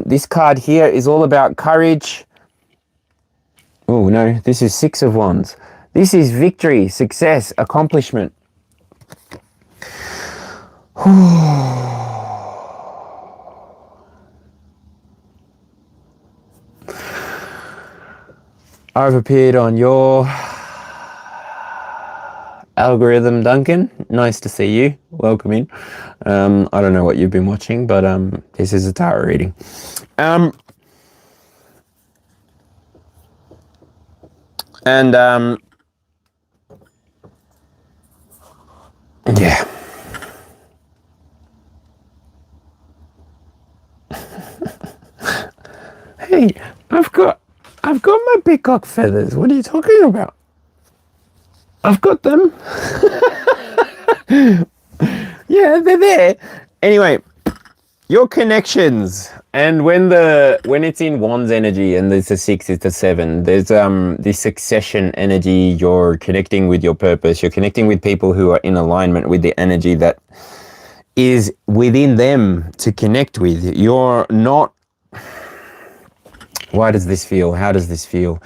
This card here is all about courage. Oh no, this is Six of Wands. This is victory, success, accomplishment. I've appeared on your algorithm, Duncan. Nice to see you. Welcome in. I don't know what you've been watching, but this is a tarot reading. Yeah. Hey, I've got my peacock feathers. What are you talking about? I've got them. Yeah, they're there. Anyway, your connections, and when it's in Wands energy and there's a 6, it's a 7, there's this succession energy. You're connecting with your purpose. You're connecting with people who are in alignment with the energy that is within them to connect with. You're not, why does this feel? How does this feel?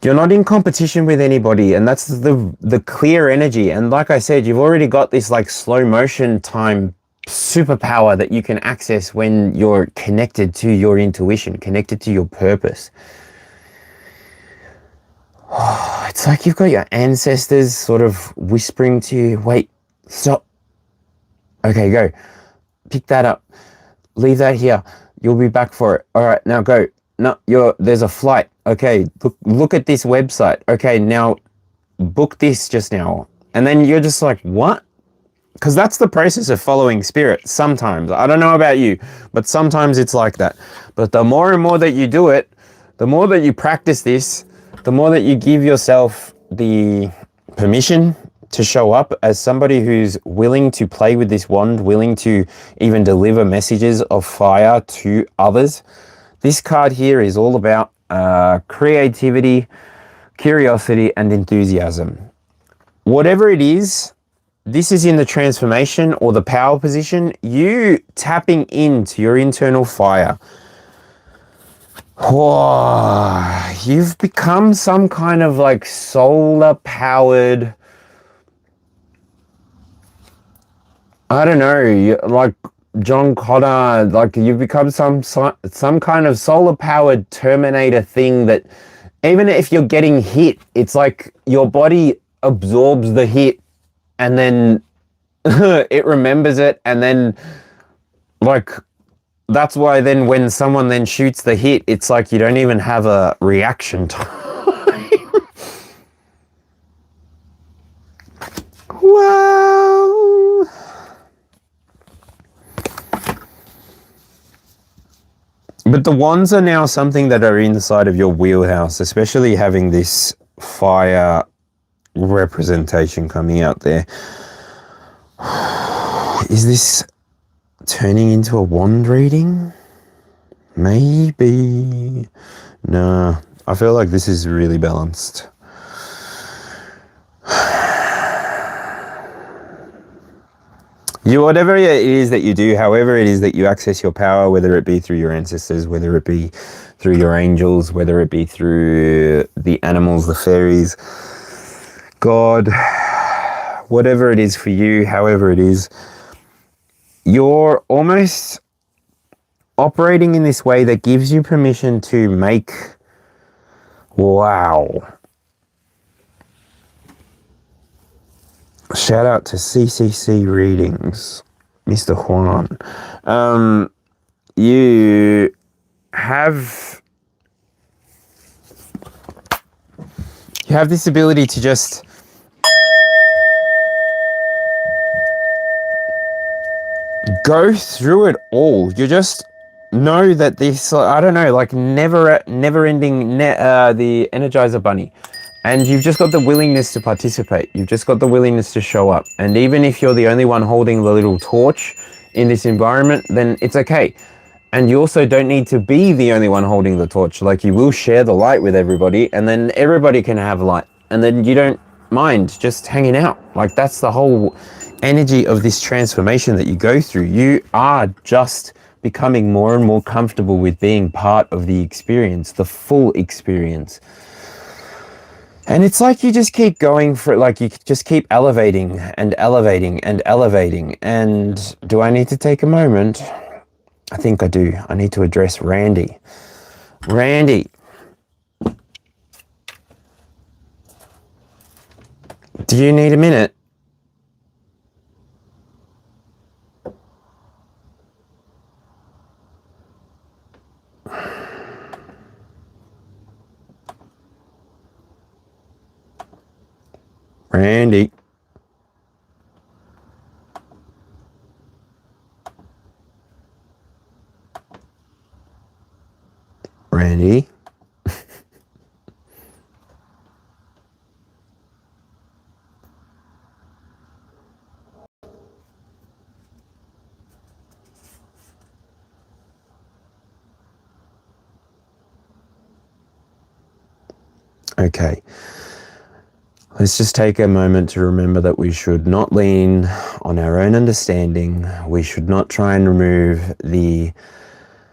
You're not in competition with anybody, and that's the clear energy. And like I said, you've already got this like slow motion time superpower that you can access when you're connected to your intuition, connected to your purpose. Oh, it's like you've got your ancestors sort of whispering to you, wait, stop. Okay, go. Pick that up. Leave that here. You'll be back for it. All right, now go. No, there's a flight. Okay, look at this website. Okay, now book this just now. And then you're just like, what? Because that's the process of following spirit sometimes. I don't know about you, but sometimes it's like that. But the more and more that you do it, the more that you practice this, the more that you give yourself the permission to show up as somebody who's willing to play with this wand, willing to even deliver messages of fire to others. This card here is all about creativity, curiosity, and enthusiasm. Whatever it is, this is in the transformation or the power position, you tapping into your internal fire. Whoa, you've become some kind of like solar powered, I don't know, like John Connor, like you've become some kind of solar powered Terminator thing that even if you're getting hit, it's like your body absorbs the hit and then it remembers it, and then like that's why then when someone then shoots the hit, it's like you don't even have a reaction time. Wow. But the wands are now something that are inside of your wheelhouse, especially having this fire representation coming out there. Is this turning into a wand reading? Maybe. No, I feel like this is really balanced. Whatever it is that you do, however it is that you access your power, whether it be through your ancestors, whether it be through your angels, whether it be through the animals, the fairies, God, whatever it is for you, however it is, you're almost operating in this way that gives you permission to make, wow. Shout out to CCC Readings, Mr. Juan. You have this ability to just go through it all. You just know that this, I don't know, like never ending, the Energizer Bunny. And you've just got the willingness to participate. You've just got the willingness to show up. And even if you're the only one holding the little torch in this environment, then it's okay. And you also don't need to be the only one holding the torch. Like, you will share the light with everybody, and then everybody can have light. And then you don't mind just hanging out. Like, that's the whole energy of this transformation that you go through. You are just becoming more and more comfortable with being part of the experience, the full experience. And it's like you just keep going for it, like you just keep elevating and elevating and elevating. And do I need to take a moment? I think I do. I need to address Randy. Randy. Do you need a minute? Randy. Randy. Okay. Let's just take a moment to remember that we should not lean on our own understanding. We should not try and remove the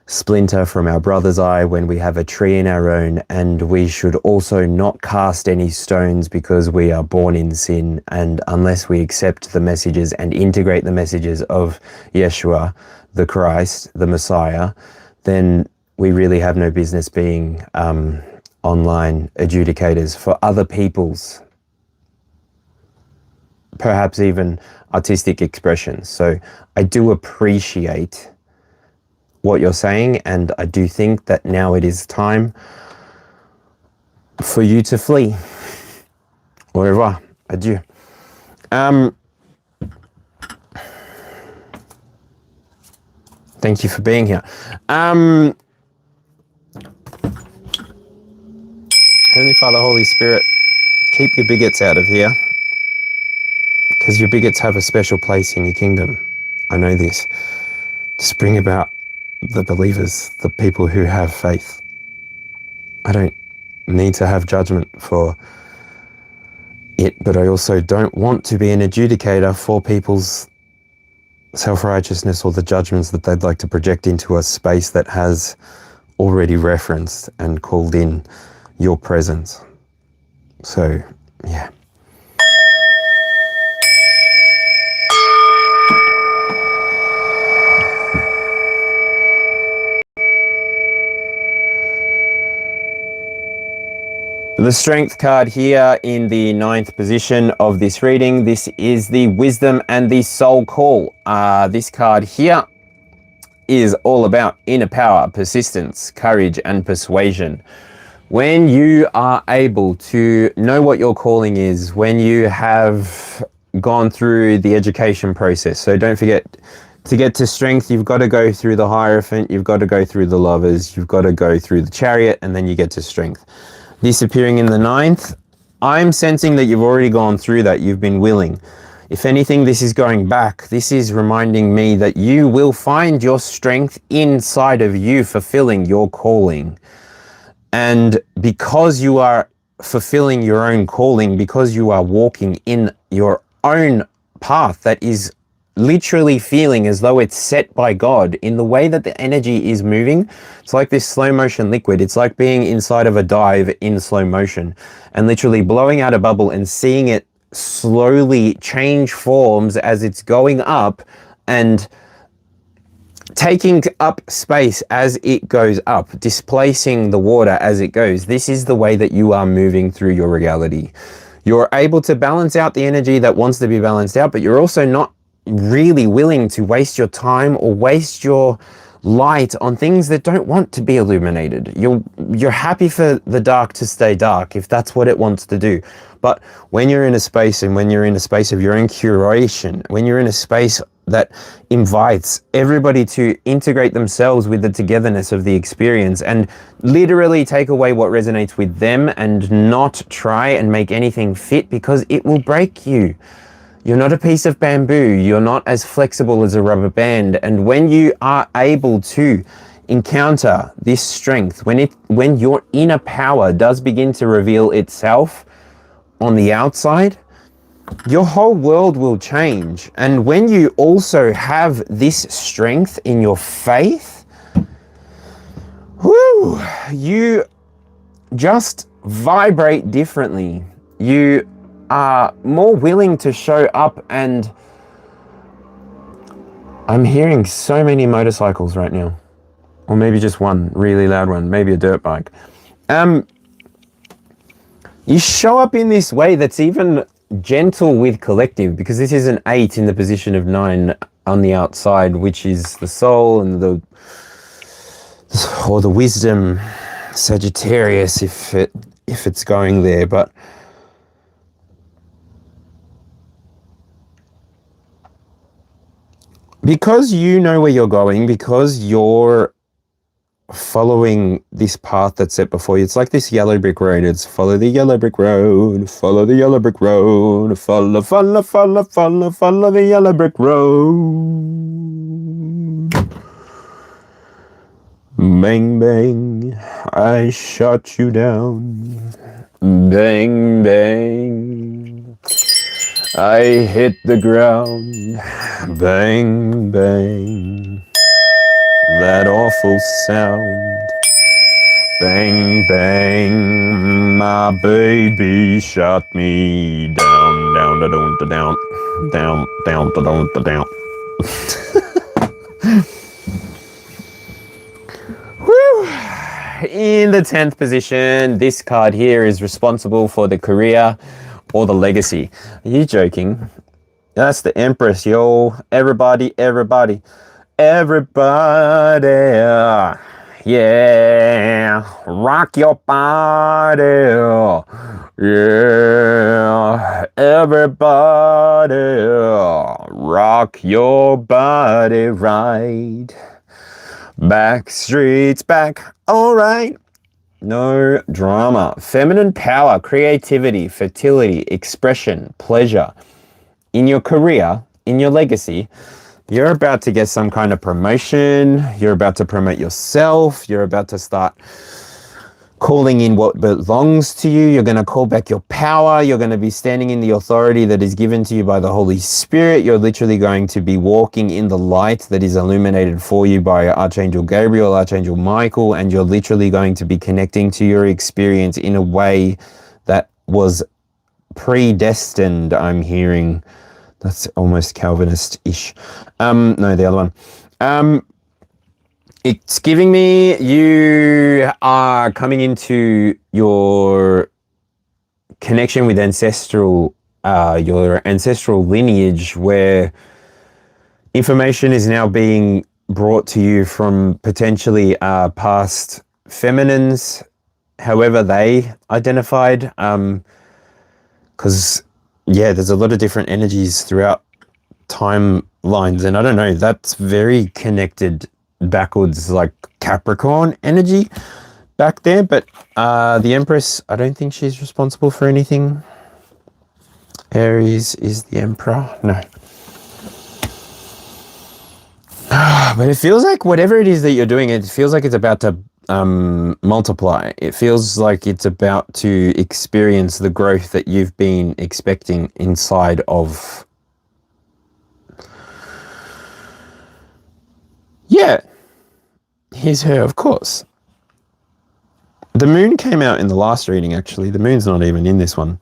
splinter from our brother's eye when we have a tree in our own, and we should also not cast any stones because we are born in sin, and unless we accept the messages and integrate the messages of Yeshua, the Christ, the Messiah, then we really have no business being online adjudicators for other people's, perhaps even artistic expressions. So I do appreciate what you're saying, and I do think that now it is time for you to flee. Au revoir. Adieu. Thank you for being here. Heavenly Father, Holy Spirit, keep your bigots out of here, because your bigots have a special place in your kingdom. I know this. Just bring about the believers, the people who have faith. I don't need to have judgment for it, but I also don't want to be an adjudicator for people's self-righteousness or the judgments that they'd like to project into a space that has already referenced and called in your presence. So, yeah. The Strength card here in the 9th position of this reading. This is the Wisdom and the Soul Call. This card here is all about inner power, persistence, courage, and persuasion. When you are able to know what your calling is, when you have gone through the education process. So don't forget, to get to strength, you've got to go through the Hierophant, you've got to go through the Lovers, you've got to go through the Chariot, and then you get to strength. This appearing in the 9th, I'm sensing that you've already gone through that. You've been willing. If anything, this is going back. This is reminding me that you will find your strength inside of you fulfilling your calling. And because you are fulfilling your own calling, because you are walking in your own path that is literally feeling as though it's set by God in the way that the energy is moving. It's like this slow motion liquid. It's like being inside of a dive in slow motion and literally blowing out a bubble and seeing it slowly change forms as it's going up and taking up space as it goes up, displacing the water as it goes. This is the way that you are moving through your reality. You're able to balance out the energy that wants to be balanced out, but you're also not really willing to waste your time or waste your light on things that don't want to be illuminated. You're happy for the dark to stay dark if that's what it wants to do. But when you're in a space, and when you're in a space of your own curation, when you're in a space that invites everybody to integrate themselves with the togetherness of the experience and literally take away what resonates with them and not try and make anything fit, because it will break you. You're not a piece of bamboo. You're not as flexible as a rubber band. And when you are able to encounter this strength, when your inner power does begin to reveal itself on the outside, your whole world will change. And when you also have this strength in your faith, whoo, you just vibrate differently. You are more willing to show up, and I'm hearing so many motorcycles right now, or maybe just one really loud one, maybe a dirt bike. You show up in this way that's even gentle with collective, because this is an 8 in the position of 9 on the outside, which is the soul and the wisdom, Sagittarius, if it's going there. But because you know where you're going, because you're following this path that's set before you, it's like this yellow brick road. It's follow the yellow brick road, follow the yellow brick road, follow the yellow brick road. Bang, bang, I shot you down. Bang, bang, I hit the ground. Bang, bang, that awful sound. Bang, bang, my baby shot me down, down, da, down, da, down, down, down, da, down, da, down. Whew. In the 10th position, this card here is responsible for the career or the legacy. Are you joking? That's the Empress, yo. Everybody. Yeah, rock your body. Yeah, everybody, rock your body right. Back streets back, all right. No drama. Feminine power, creativity, fertility, expression, pleasure. In your career, in your legacy, you're about to get some kind of promotion. You're about to promote yourself. You're about to start calling in what belongs to you. You're going to call back your power. You're going to be standing in the authority that is given to you by the Holy Spirit. You're literally going to be walking in the light that is illuminated for you by Archangel Gabriel, Archangel Michael, and you're literally going to be connecting to your experience in a way that was predestined, I'm hearing. That's almost Calvinist-ish. No, the other one. It's giving me you are coming into your connection with your ancestral lineage, where information is now being brought to you from potentially past feminines, however they identified. Because yeah, there's a lot of different energies throughout timelines, and I don't know, that's very connected backwards, like Capricorn energy back there. But the Empress, I don't think she's responsible for anything. Aries is the Emperor. No. But it feels like whatever it is that you're doing, it feels like it's about to multiply. It feels like it's about to experience the growth that you've been expecting inside of. Yeah, here's her, of course. The moon came out in the last reading, actually. The moon's not even in this one.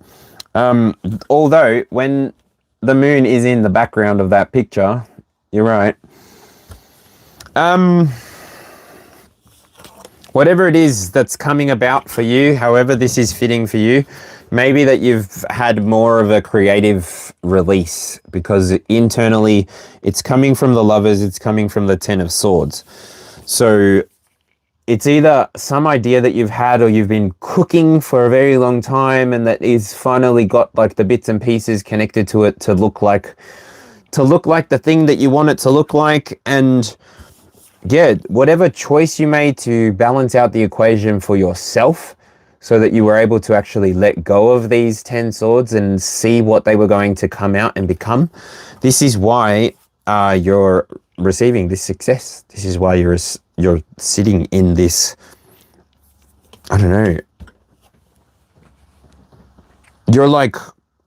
Although, when the moon is in the background of that picture, you're right. Whatever it is that's coming about for you, however this is fitting for you, maybe that you've had more of a creative release, because internally it's coming from the Lovers, it's coming from the Ten of Swords. So it's either some idea that you've had or you've been cooking for a very long time, and that is finally got like the bits and pieces connected to it to look like the thing that you want it to look like. And yeah, whatever choice you made to balance out the equation for yourself, so that you were able to actually let go of these 10 swords and see what they were going to come out and become. This is why you're receiving this success. This is why you're sitting in this, I don't know, you're like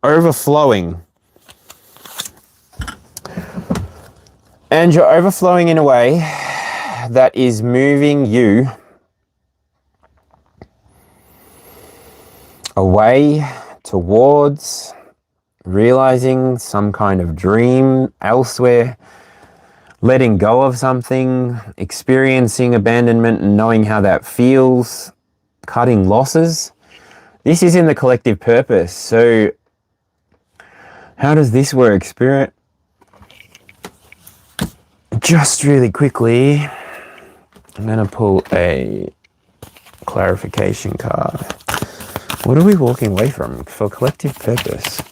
overflowing. And you're overflowing in a way that is moving you away towards realizing some kind of dream elsewhere, letting go of something, experiencing abandonment and knowing how that feels, cutting losses. This is in the collective purpose. So how does this work, Spirit? Just really quickly, I'm going to pull a clarification card. What are we walking away from for collective purpose?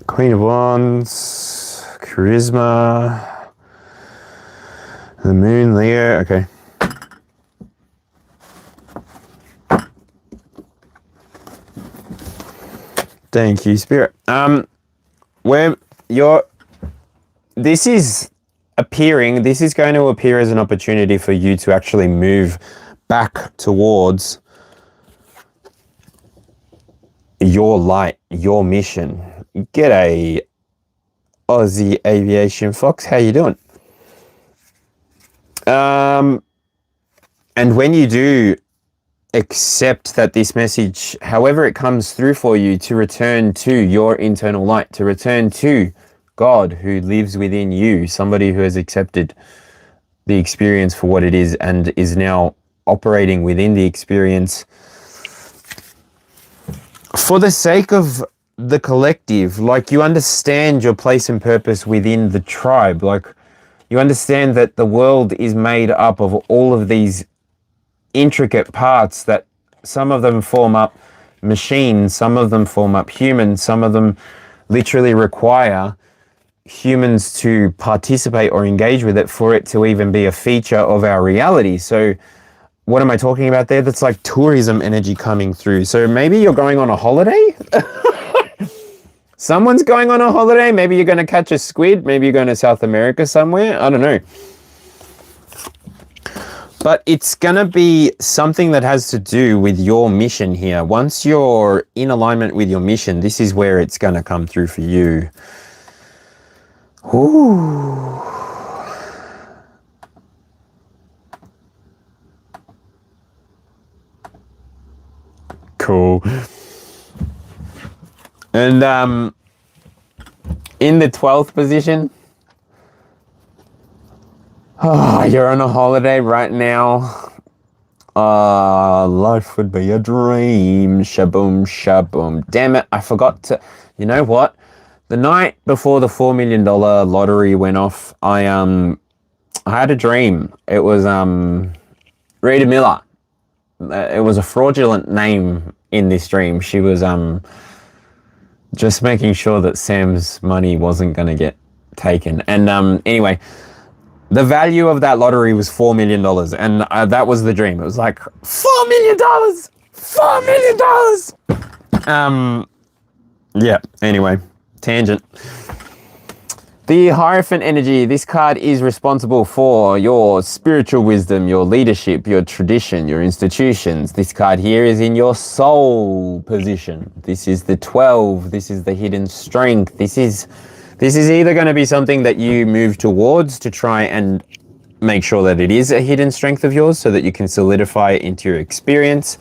Queen of Wands, Charisma, the Moon, Leo, okay. Thank you, Spirit. This is going to appear as an opportunity for you to actually move back towards your light, your mission. G'day, Aussie Aviation Fox. How you doing? And when you do accept that this message, however it comes through for you, to return to your internal light, to return to God who lives within you, somebody who has accepted the experience for what it is and is now operating within the experience for the sake of the collective. Like, you understand your place and purpose within the tribe. Like, you understand that the world is made up of all of these intricate parts, that some of them form up machines, some of them form up humans, some of them literally require humans to participate or engage with it for it to even be a feature of our reality. So what am I talking about there? That's like tourism energy coming through. So maybe you're going on a holiday. Someone's going on a holiday. Maybe you're going to catch a squid. Maybe you're going to South America somewhere. I don't know. But it's going to be something that has to do with your mission here. Once you're in alignment with your mission, this is where it's going to come through for you. Ooh. Cool. And in the 12th position, you're on a holiday right now. Life would be a dream. Shaboom, shaboom. Damn it, I forgot to... You know what? The night before the $4 million lottery went off, I had a dream. It was Rita Miller. It was a fraudulent name in this dream. She was just making sure that Sam's money wasn't going to get taken. And anyway, the value of that lottery was $4 million. And that was the dream. It was like, $4 million! $4 million! Yeah, anyway, tangent. The Hierophant energy, this card is responsible for your spiritual wisdom, your leadership, your tradition, your institutions. This card here is in your soul position. This is the 12. This is the hidden strength. This is either going to be something that you move towards to try and make sure that it is a hidden strength of yours so that you can solidify it into your experience.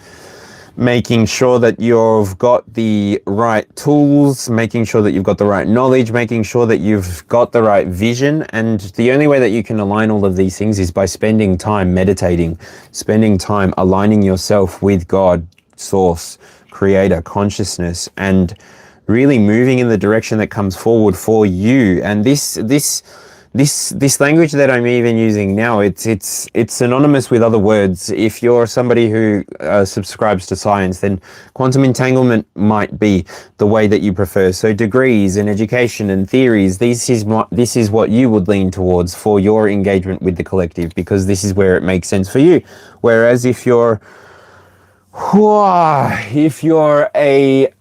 Making sure that you've got the right tools, making sure that you've got the right knowledge, making sure that you've got the right vision. And the only way that you can align all of these things is by spending time meditating, spending time aligning yourself with God, source, creator, consciousness, and really moving in the direction that comes forward for you. And this language that I'm even using now, it's synonymous with other words. If you're somebody who subscribes to science, then quantum entanglement might be the way that you prefer. So degrees and education and theories, this is what you would lean towards for your engagement with the collective, because this is where it makes sense for you. Whereas if you're a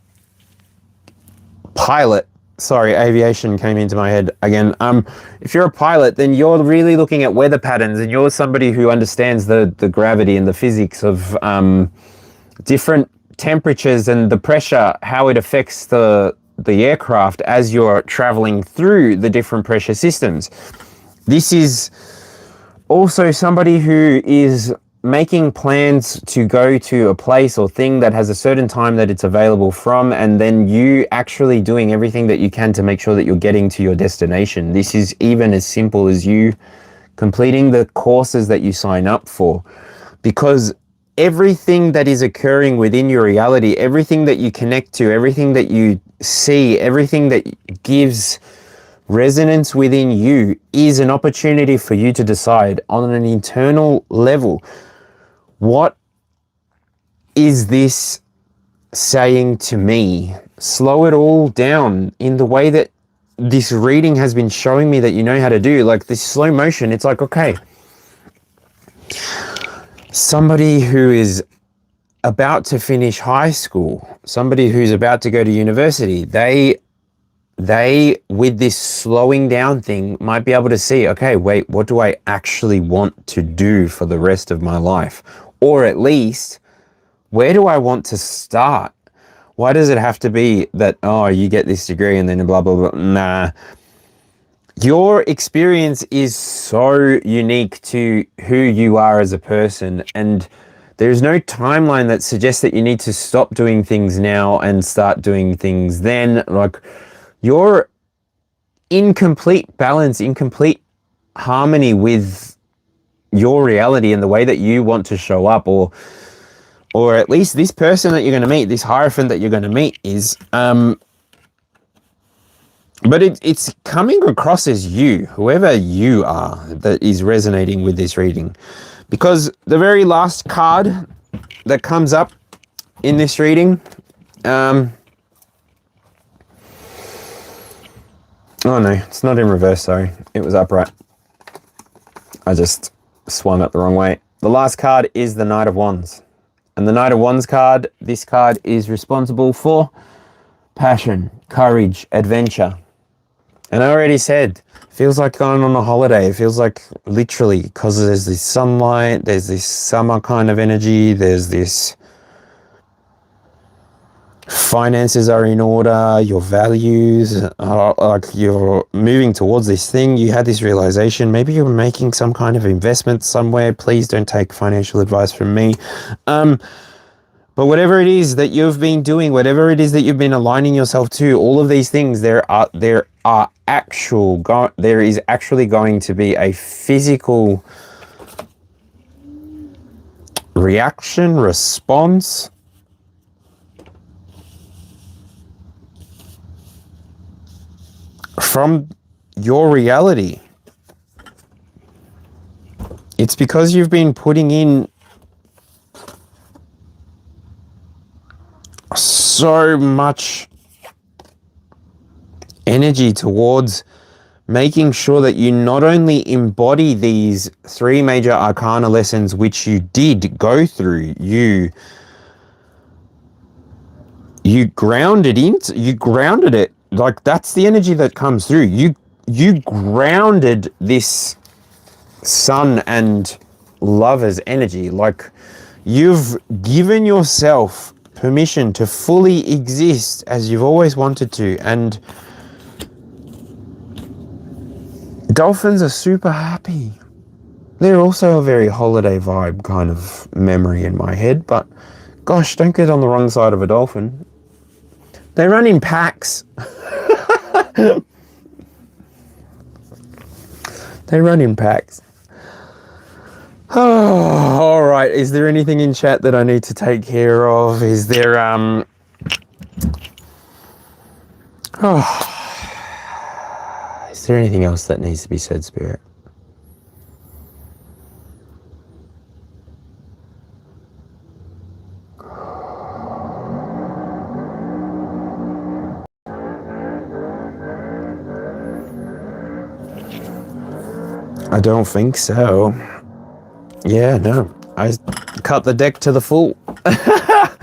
pilot, sorry, aviation came into my head again. If you're a pilot, then you're really looking at weather patterns, and you're somebody who understands the gravity and the physics of different temperatures and the pressure, how it affects the aircraft as you're traveling through the different pressure systems. This is also somebody who is making plans to go to a place or thing that has a certain time that it's available from, and then you actually doing everything that you can to make sure that you're getting to your destination. This is even as simple as you completing the courses that you sign up for, because everything that is occurring within your reality, everything that you connect to, everything that you see, everything that gives resonance within you is an opportunity for you to decide on an internal level, what is this saying to me? Slow it all down in the way that this reading has been showing me that you know how to do. Like this slow motion, it's like, okay, somebody who is about to finish high school, somebody who's about to go to university, they with this slowing down thing might be able to see, okay, wait, what do I actually want to do for the rest of my life? Or at least, where do I want to start? Why does it have to be that, oh, you get this degree and then blah, blah, blah? Nah. Your experience is so unique to who you are as a person, and there's no timeline that suggests that you need to stop doing things now and start doing things then. Like, you're in complete balance, in complete harmony with your reality and the way that you want to show up, or at least this person that you're going to meet, this Hierophant that you're going to meet, is But it's coming across as you, whoever you are, that is resonating with this reading. Because the very last card that comes up in this reading, oh no, it's not in reverse, sorry. It was upright. I just swung it the wrong way. The last card is the Knight of Wands. And the Knight of Wands card, this card is responsible for passion, courage, adventure. And I already said, feels like going on a holiday. It feels like literally, because there's this sunlight, there's this summer kind of energy, there's this finances are in order, your values are like you're moving towards this thing. You had this realization, maybe you're making some kind of investment somewhere. Please don't take financial advice from me. But whatever it is that you've been doing, whatever it is that you've been aligning yourself to, all of these things, there is actually going to be a physical reaction, response from your reality. It's because you've been putting in so much energy towards making sure that you not only embody these 3 major arcana lessons, which you did go through, you grounded it. Like, that's the energy that comes through. You grounded this sun and lover's energy. Like, you've given yourself permission to fully exist as you've always wanted to. And dolphins are super happy. They're also a very holiday vibe kind of memory in my head, but gosh, don't get on the wrong side of a dolphin. They run in packs. They run in packs. Oh, all right. Is there anything in chat that I need to take care of? Is there, is there anything else that needs to be said, Spirit? I don't think so. Yeah, no. I cut the deck to the full. I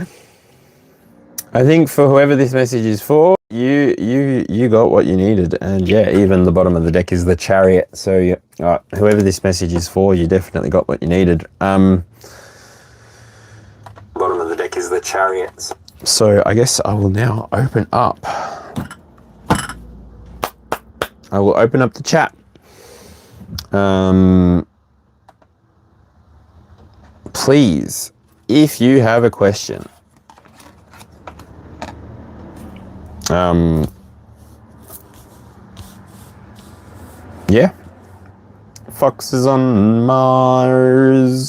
think for whoever this message is for, you got what you needed. And yeah, even the bottom of the deck is the Chariot. So yeah, whoever this message is for, you definitely got what you needed. Bottom of the deck is the Chariot. So I guess I will now open up. I will open up the chat. Please, if you have a question, yeah, Foxes on Mars.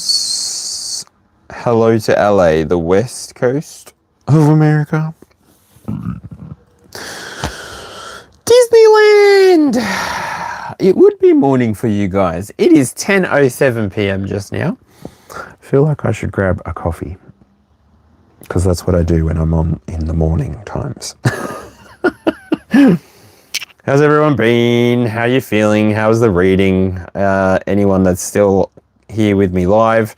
Hello to LA, the West Coast of America. Disneyland! It would be morning for you guys. It is 10:07 p.m. just now. I feel like I should grab a coffee, because that's what I do when I'm on in the morning times. How's everyone been? How you feeling? How's the reading? Anyone that's still here with me live?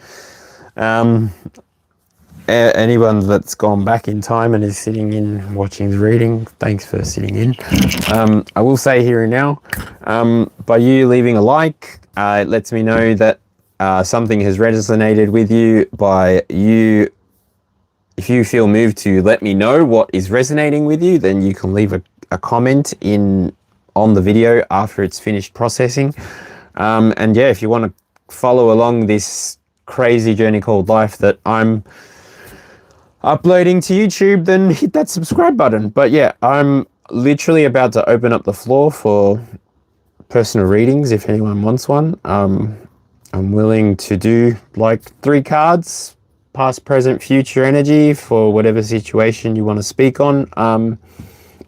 Anyone that's gone back in time and is sitting in watching the reading, thanks for sitting in. I will say here and now, by you leaving a like, it lets me know that something has resonated with you. By you, if you feel moved to let me know what is resonating with you, then you can leave a comment on the video after it's finished processing. And yeah, if you want to follow along this crazy journey called life that I'm uploading to YouTube, then hit that subscribe button. But yeah, I'm literally about to open up the floor for personal readings if anyone wants one. I'm willing to do like 3 cards, past, present, future energy for whatever situation you want to speak on.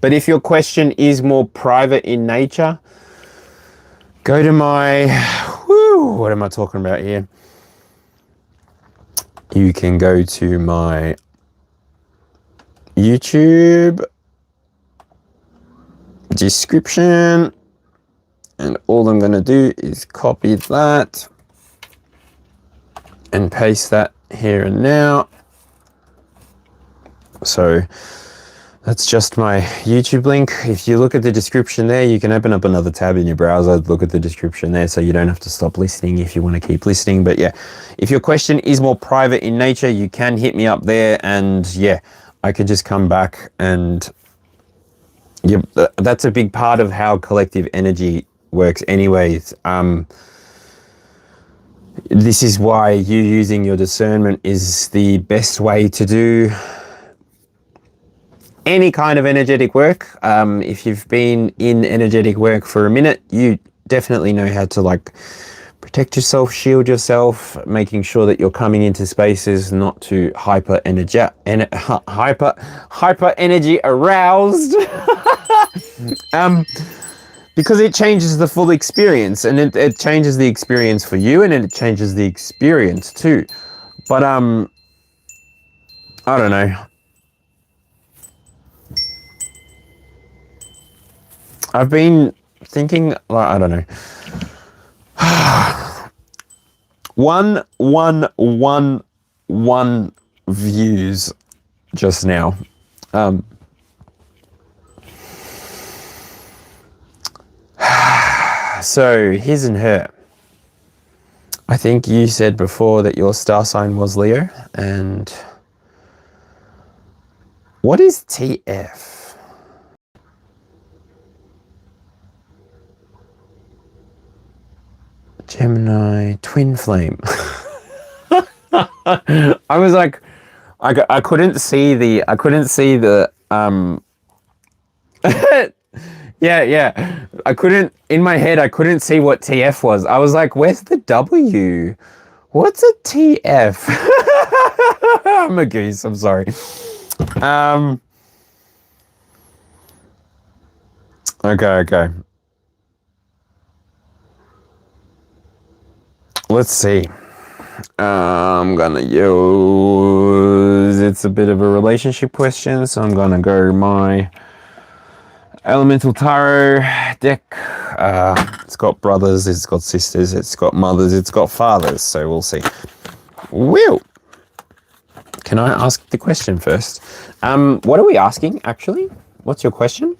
But if your question is more private in nature, go to my, what am I talking about here? You can go to my YouTube description, and all I'm going to do is copy that and paste that here and now. So that's just my YouTube link. If you look at the description there, you can open up another tab in your browser, look at the description there, so you don't have to stop listening if you want to keep listening. But yeah, if your question is more private in nature, you can hit me up there, and yeah, I could just come back. And yeah, that's a big part of how collective energy works anyways. This is why you using your discernment is the best way to do any kind of energetic work. If you've been in energetic work for a minute, you definitely know how to like protect yourself, shield yourself, making sure that you're coming into spaces not too hyper energy aroused. Because it changes the full experience, and it changes the experience for you, and it changes the experience too. But I don't know. I've been thinking, like, I don't know. one views just now. So his and her. I think you said before that your star sign was Leo, and what is TF? Gemini twin flame. I was like, I couldn't see the yeah. I couldn't, in my head, I couldn't see what TF was. I was like, where's the W? What's a TF? I'm a goose, I'm sorry. Okay. Let's see. I'm gonna use, it's a bit of a relationship question, so I'm gonna go my Elemental Tarot deck. It's got brothers, it's got sisters, it's got mothers, it's got fathers, so we'll see. Will, can I ask the question first? What are we asking, actually? What's your question?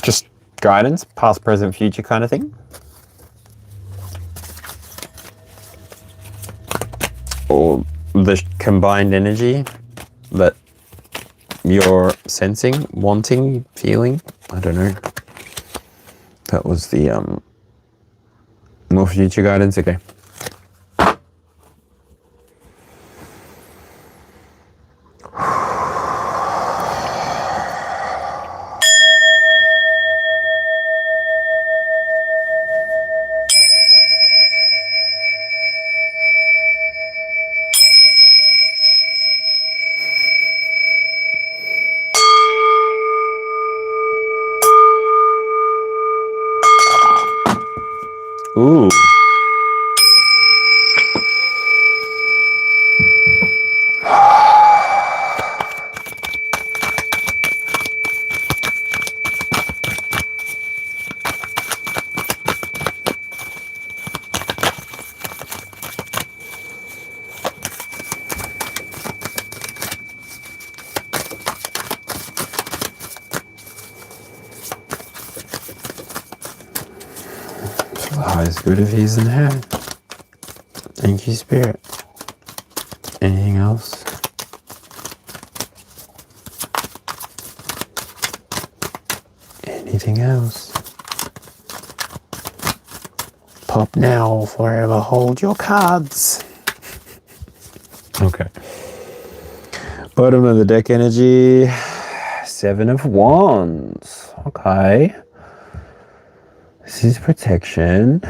Just guidance, past, present, future kind of thing? Or the combined energy that you're sensing, wanting, feeling? I don't know. That was the more future guidance. Okay. Ooh. The highest good of his and her. Thank you, Spirit. Anything else? Anything else? Pop now, forever hold your cards. Okay. Bottom of the deck energy, 7 of Wands. Okay. This is protection.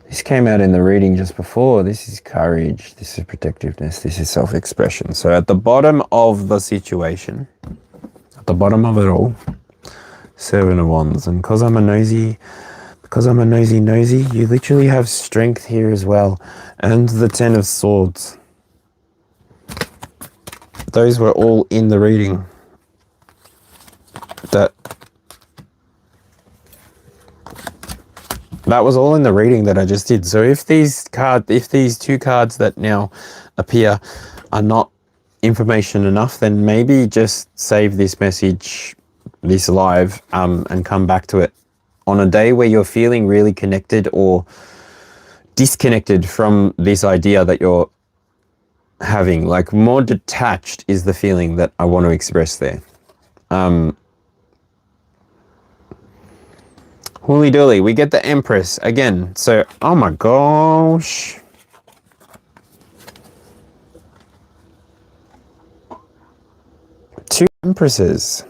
This came out in the reading just before. This is courage. This is protectiveness. This is self-expression. So at the bottom of the situation, at the bottom of it all, Seven of Wands. And because I'm a nosy, you literally have strength here as well. And the Ten of Swords. Those were all in the reading. That was all in the reading that I just did. So if these two cards that now appear are not information enough, then maybe just save this message, this live, and come back to it on a day where you're feeling really connected or disconnected from this idea that you're having. Like, more detached is the feeling that I want to express there. Holy dooly, we get the Empress again. So, oh my gosh. Two Empresses.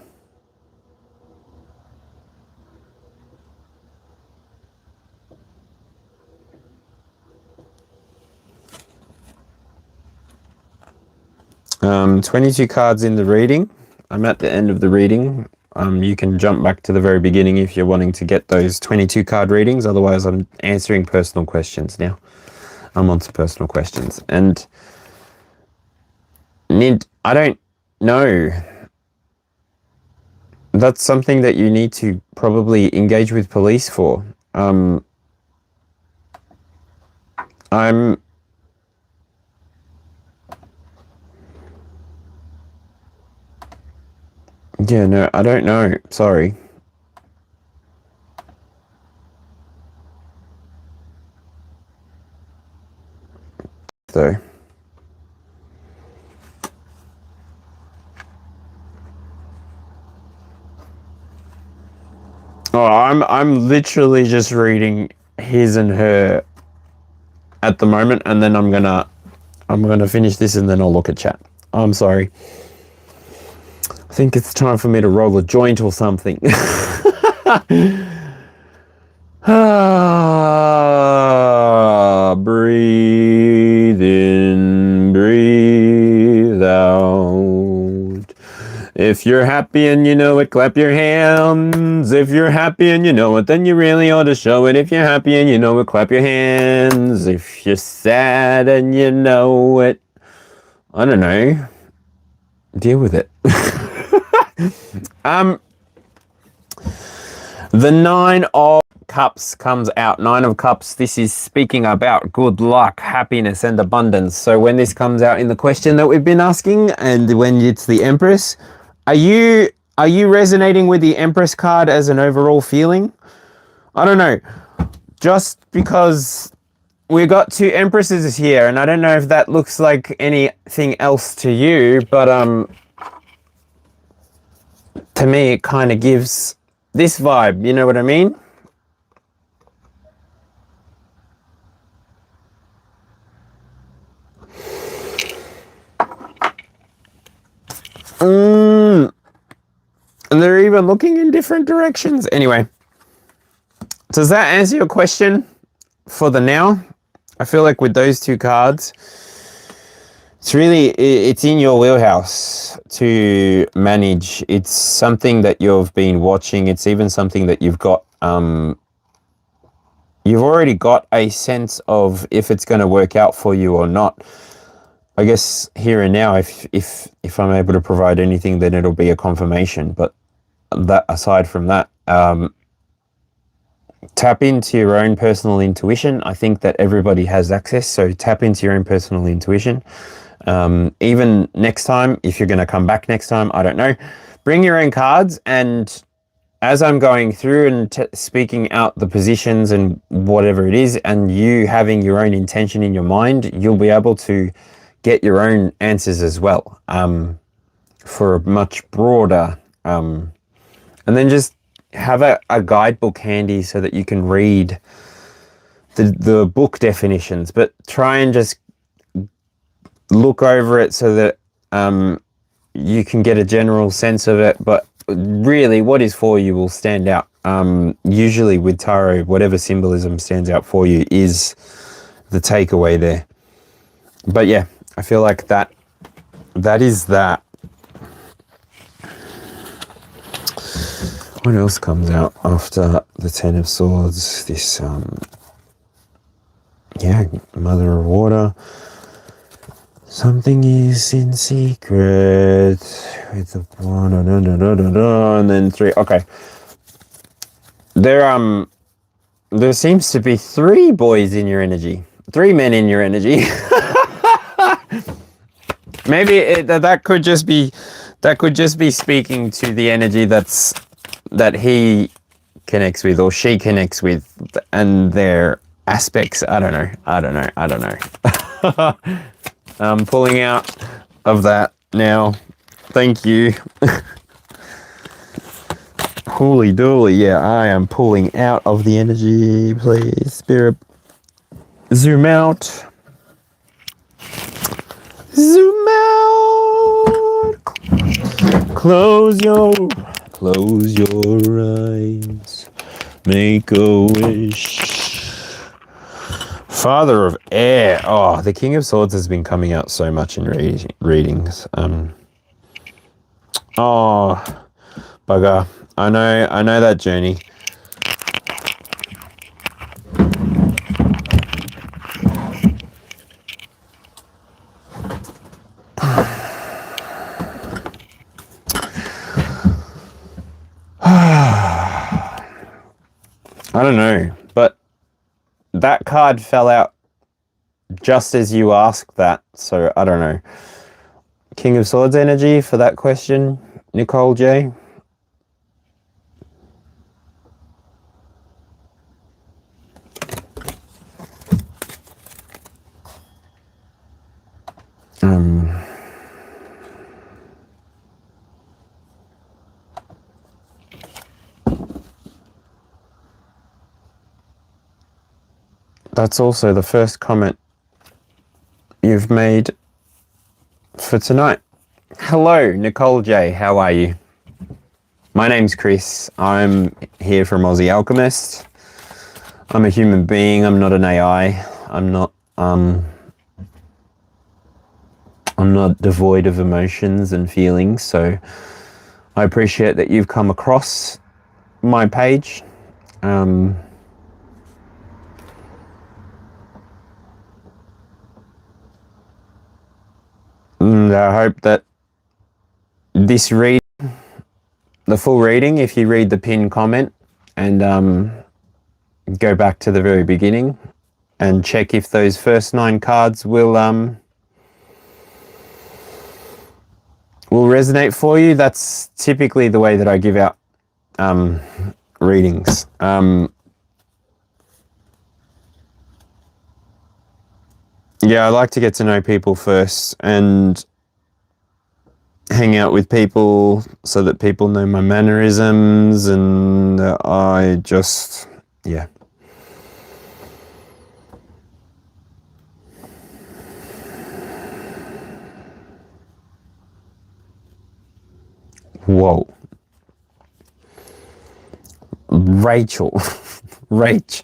Um, 22 cards in the reading. I'm at the end of the reading. You can jump back to the very beginning if you're wanting to get those 22 card readings. Otherwise, I'm answering personal questions now. I'm on to personal questions. And Nid, I don't know. That's something that you need to probably engage with police for. Yeah, no, I don't know. Sorry. Though. Oh, I'm literally just reading his and her at the moment, and then I'm gonna finish this and then I'll look at chat. I'm sorry. I think it's time for me to roll a joint or something. Breathe in, breathe out. If you're happy and you know it, clap your hands. If you're happy and you know it, then you really ought to show it. If you're happy and you know it, clap your hands. If you're sad and you know it, I don't know, deal with it. The Nine of Cups comes out. Nine of Cups, this is speaking about good luck, happiness, and abundance. So when this comes out in the question that we've been asking, and when it's the Empress, are you resonating with the Empress card as an overall feeling? I don't know. Just because we got two Empresses here, and I don't know if that looks like anything else to you, but to me it kind of gives this vibe, you know what I mean? And they're even looking in different directions. Anyway, does that answer your question for the now? I feel like with those two cards, it's in your wheelhouse to manage. It's something that you've been watching. It's even something that you've got, you've already got a sense of if it's going to work out for you or not. I guess here and now, if I'm able to provide anything, then it'll be a confirmation. But that aside from that, tap into your own personal intuition. I think that everybody has access, so tap into your own personal intuition. Even next time, if you're going to come back next time, I don't know, bring your own cards, and as I'm going through and speaking out the positions and whatever it is, and you having your own intention in your mind, you'll be able to get your own answers as well, for a much broader, and then just have a guidebook handy so that you can read the book definitions, but try and just look over it so that you can get a general sense of it, but really what is for you will stand out. Usually with tarot, whatever symbolism stands out for you is the takeaway there. But yeah, I feel like that is that. What else comes out after the Ten of Swords? This, yeah, Mother of Water. Something is in secret with the one, and then 3. Okay. There seems to be 3 boys in your energy. 3 men in your energy. Maybe that could just be speaking to the energy that he connects with or she connects with, and their aspects. I don't know. I'm pulling out of that now. Thank you. Holy dooly, yeah, I am pulling out of the energy. Please, Spirit, zoom out. Zoom out. Close your eyes. Make a wish. Father of Air. Oh, the King of Swords has been coming out so much in readings. Oh, bugger. I know that journey. I don't know, but that card fell out just as you asked that, so I don't know. King of Swords energy for that question, Nicole J. That's also the first comment you've made for tonight. Hello, Nicole J. How are you? My name's Chris. I'm here from Aussie Alchemist. I'm a human being. I'm not an AI. I'm not devoid of emotions and feelings. So I appreciate that you've come across my page. And I hope that this read, the full reading, if you read the pinned comment and go back to the very beginning and check if those first 9 cards will resonate for you. That's typically the way that I give out readings. Yeah, I like to get to know people first and hang out with people so that people know my mannerisms, and I just, yeah. Whoa. Rachel. Rach.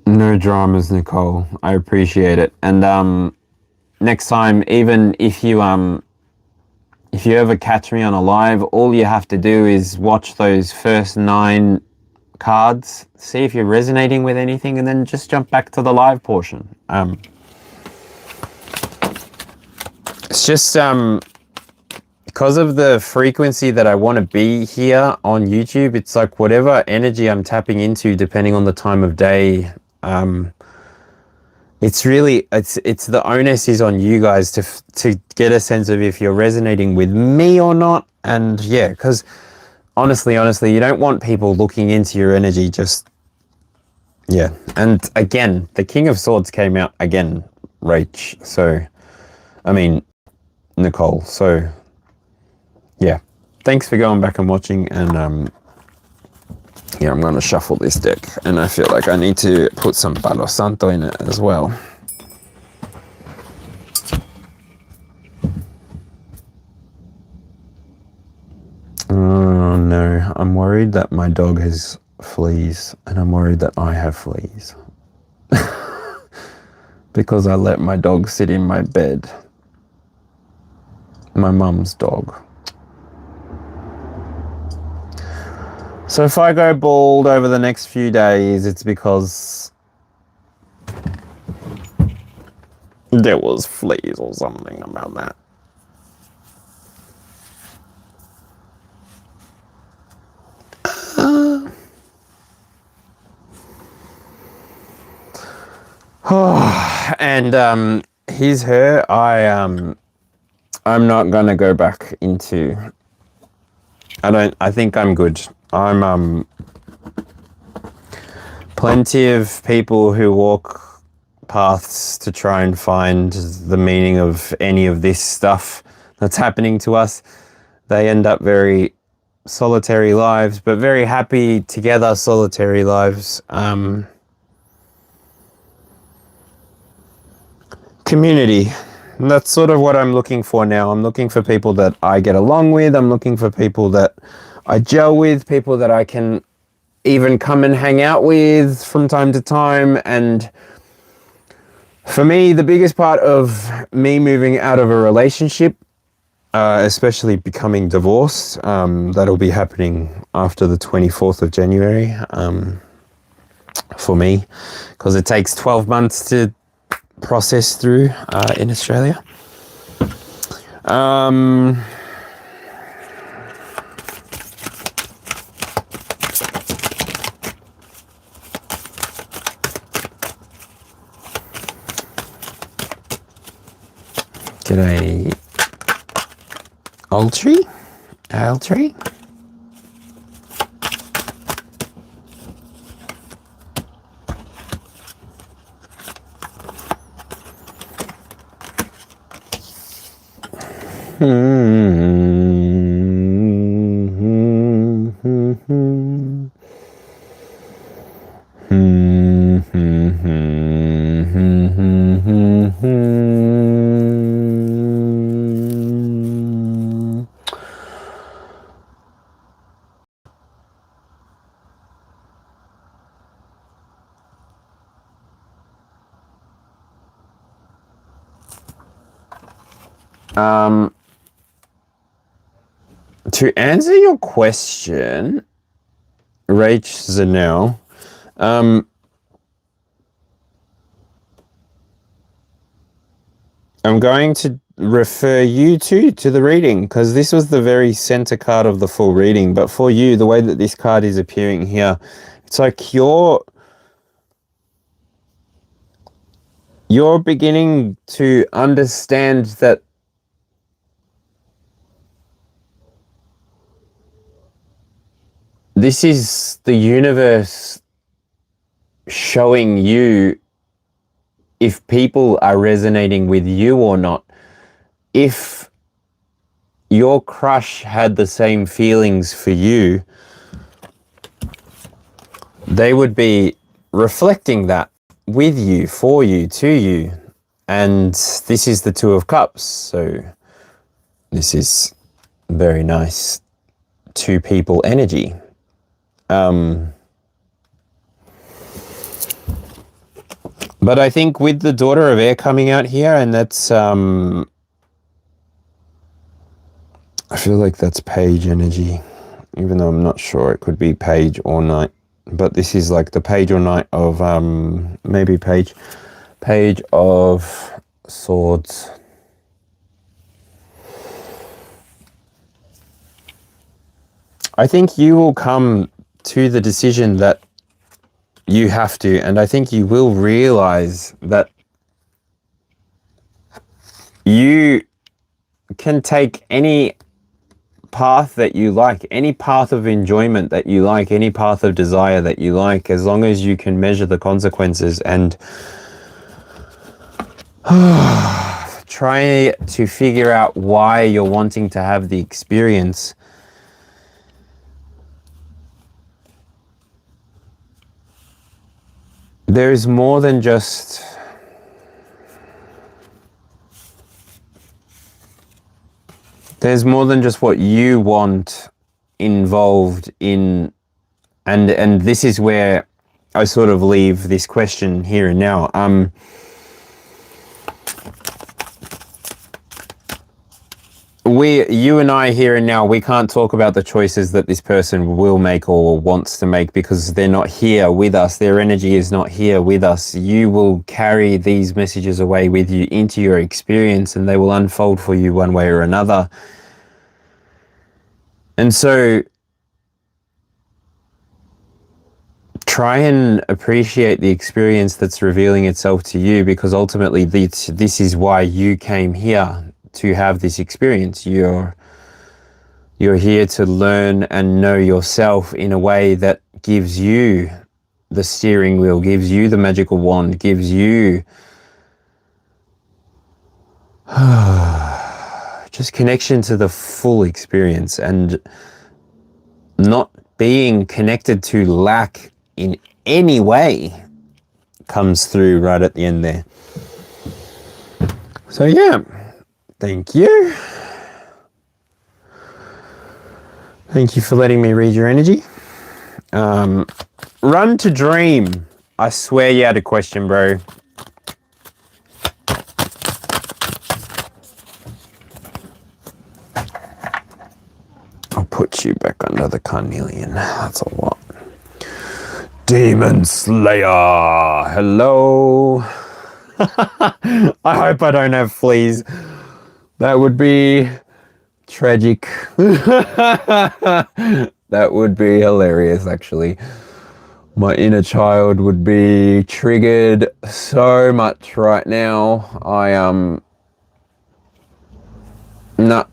No dramas, Nicole. I appreciate it. And next time, even if you ever catch me on a live, all you have to do is watch those first 9 cards, see if you're resonating with anything, and then just jump back to the live portion. It's just because of the frequency that I want to be here on YouTube, it's like whatever energy I'm tapping into, depending on the time of day, it's really, it's the onus is on you guys to get a sense of if you're resonating with me or not. And yeah, because honestly, you don't want people looking into your energy. Just, yeah. And again, the King of Swords came out again, Rach. So, I mean, Nicole. So, yeah. Thanks for going back and watching, and Yeah, I'm going to shuffle this deck, and I feel like I need to put some Palo Santo in it as well. Oh no, I'm worried that my dog has fleas, and I'm worried that I have fleas. Because I let my dog sit in my bed. My mum's dog. So if I go bald over the next few days, it's because there was fleas or something about that. And I'm not gonna go back into. I think I'm good. I'm plenty of people who walk paths to try and find the meaning of any of this stuff that's happening to us. They end up very solitary lives, but very happy together solitary lives. Community. And that's sort of what I'm looking for now. I'm looking for people that I get along with. I'm looking for people that I gel with, people that I can even come and hang out with from time to time. And for me, the biggest part of me moving out of a relationship, especially becoming divorced, that'll be happening after the 24th of January for me, because it takes 12 months to process through in Australia. Get a alchemy. To answer your question, Rach Zanel, I'm going to refer you to the reading, because this was the very center card of the full reading. But for you, the way that this card is appearing here, it's like you're beginning to understand that this is the universe showing you if people are resonating with you or not. If your crush had the same feelings for you, they would be reflecting that with you, for you, to you. And this is the Two of Cups. So this is very nice two people energy. But I think with the Daughter of Air coming out here, and that's, I feel like that's page energy, even though I'm not sure. It could be page or knight. But this is like the page or knight of, maybe page of swords. I think you will come to the decision that you have to, and I think you will realize that you can take any path that you like, any path of enjoyment that you like, any path of desire that you like, as long as you can measure the consequences and try to figure out why you're wanting to have the experience. There's more than just what you want involved in, and this is where I sort of leave this question here and now. You and I here and now, we can't talk about the choices that this person will make or wants to make because they're not here with us. Their energy is not here with us. You will carry these messages away with you into your experience, and they will unfold for you one way or another. And so try and appreciate the experience that's revealing itself to you, because ultimately this is why you came here, to have this experience. You're here to learn and know yourself in a way that gives you the steering wheel, gives you the magical wand, gives you just connection to the full experience, and not being connected to lack in any way comes through right at the end there. So yeah, thank you. Thank you for letting me read your energy. Run to dream. I swear you had a question, bro. I'll put you back under the carnelian. That's a lot. Demon Slayer. Hello. I hope I don't have fleas. That would be tragic. That would be hilarious, actually. My inner child would be triggered so much right now. No.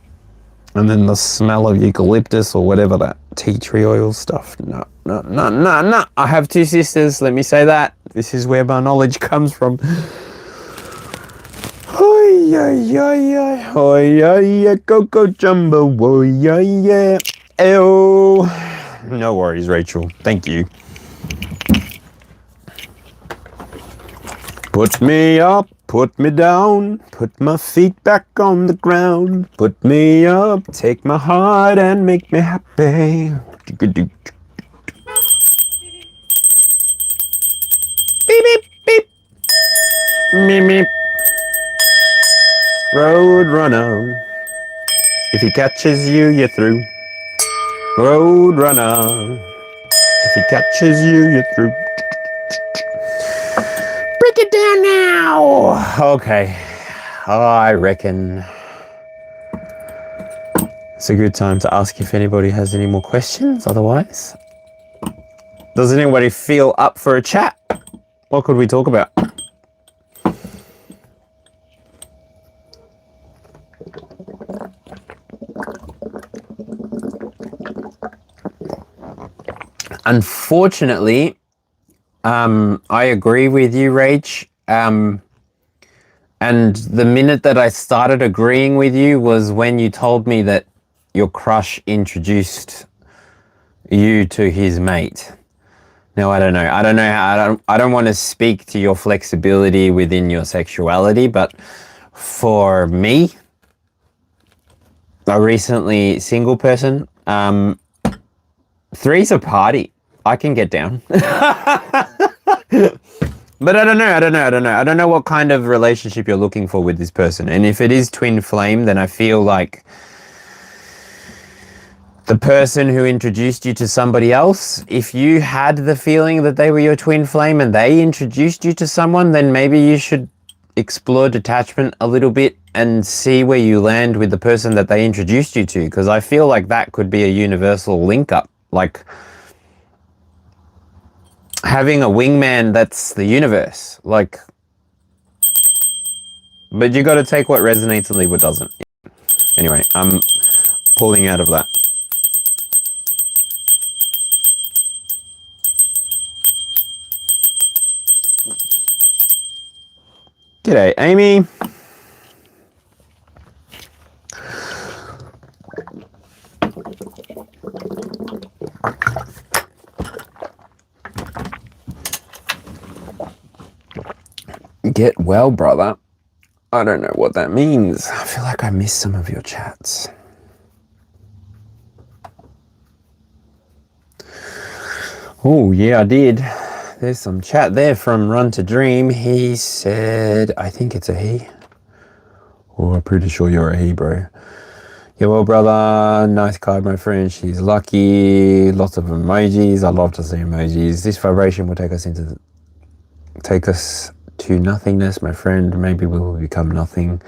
And then the smell of eucalyptus or whatever, that tea tree oil stuff. No. I have two sisters, let me say that. This is where my knowledge comes from. Coco Jumbo, ew. No worries, Rachel. Thank you. Put me up, put me down, put my feet back on the ground. Put me up, take my heart and make me happy. Beep, beep, beep. Meep, meep. Road runner. If he catches you, you're through. Road runner. If he catches you, you're through. Break it down now. Okay. I reckon it's a good time to ask if anybody has any more questions. Otherwise, does anybody feel up for a chat? What could we talk about? Unfortunately, I agree with you, Rach. And the minute that I started agreeing with you was when you told me that your crush introduced you to his mate. Now, I don't know how, I don't want to speak to your flexibility within your sexuality, but for me, a recently single person, three's a party. I can get down. But I don't know what kind of relationship you're looking for with this person. And if it is twin flame, then I feel like the person who introduced you to somebody else, if you had the feeling that they were your twin flame and they introduced you to someone, then maybe you should explore detachment a little bit and see where you land with the person that they introduced you to. Because I feel like that could be a universal link up. Like having a wingman that's the universe. Like, but you got to take what resonates and leave what doesn't. Anyway, I'm pulling out of that. G'day, Amy. Well, brother, I don't know what that means. I feel like I missed some of your chats. Oh, yeah, I did. There's some chat there from Run to Dream. He said, I think it's a he. Oh, I'm pretty sure you're a he, bro. Yeah, well, brother, nice card, my friend. She's lucky. Lots of emojis. I love to see emojis. This vibration will take us to nothingness, my friend. Maybe we will become nothing.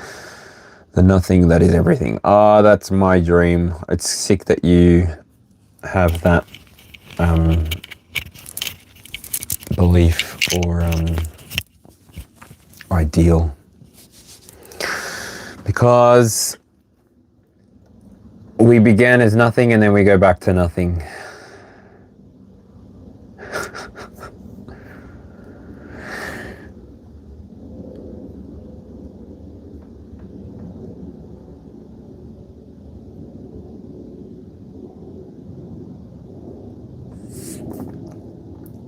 The nothing that is everything. Ah, that's my dream. It's sick that you have that belief or ideal. Because we began as nothing and then we go back to nothing.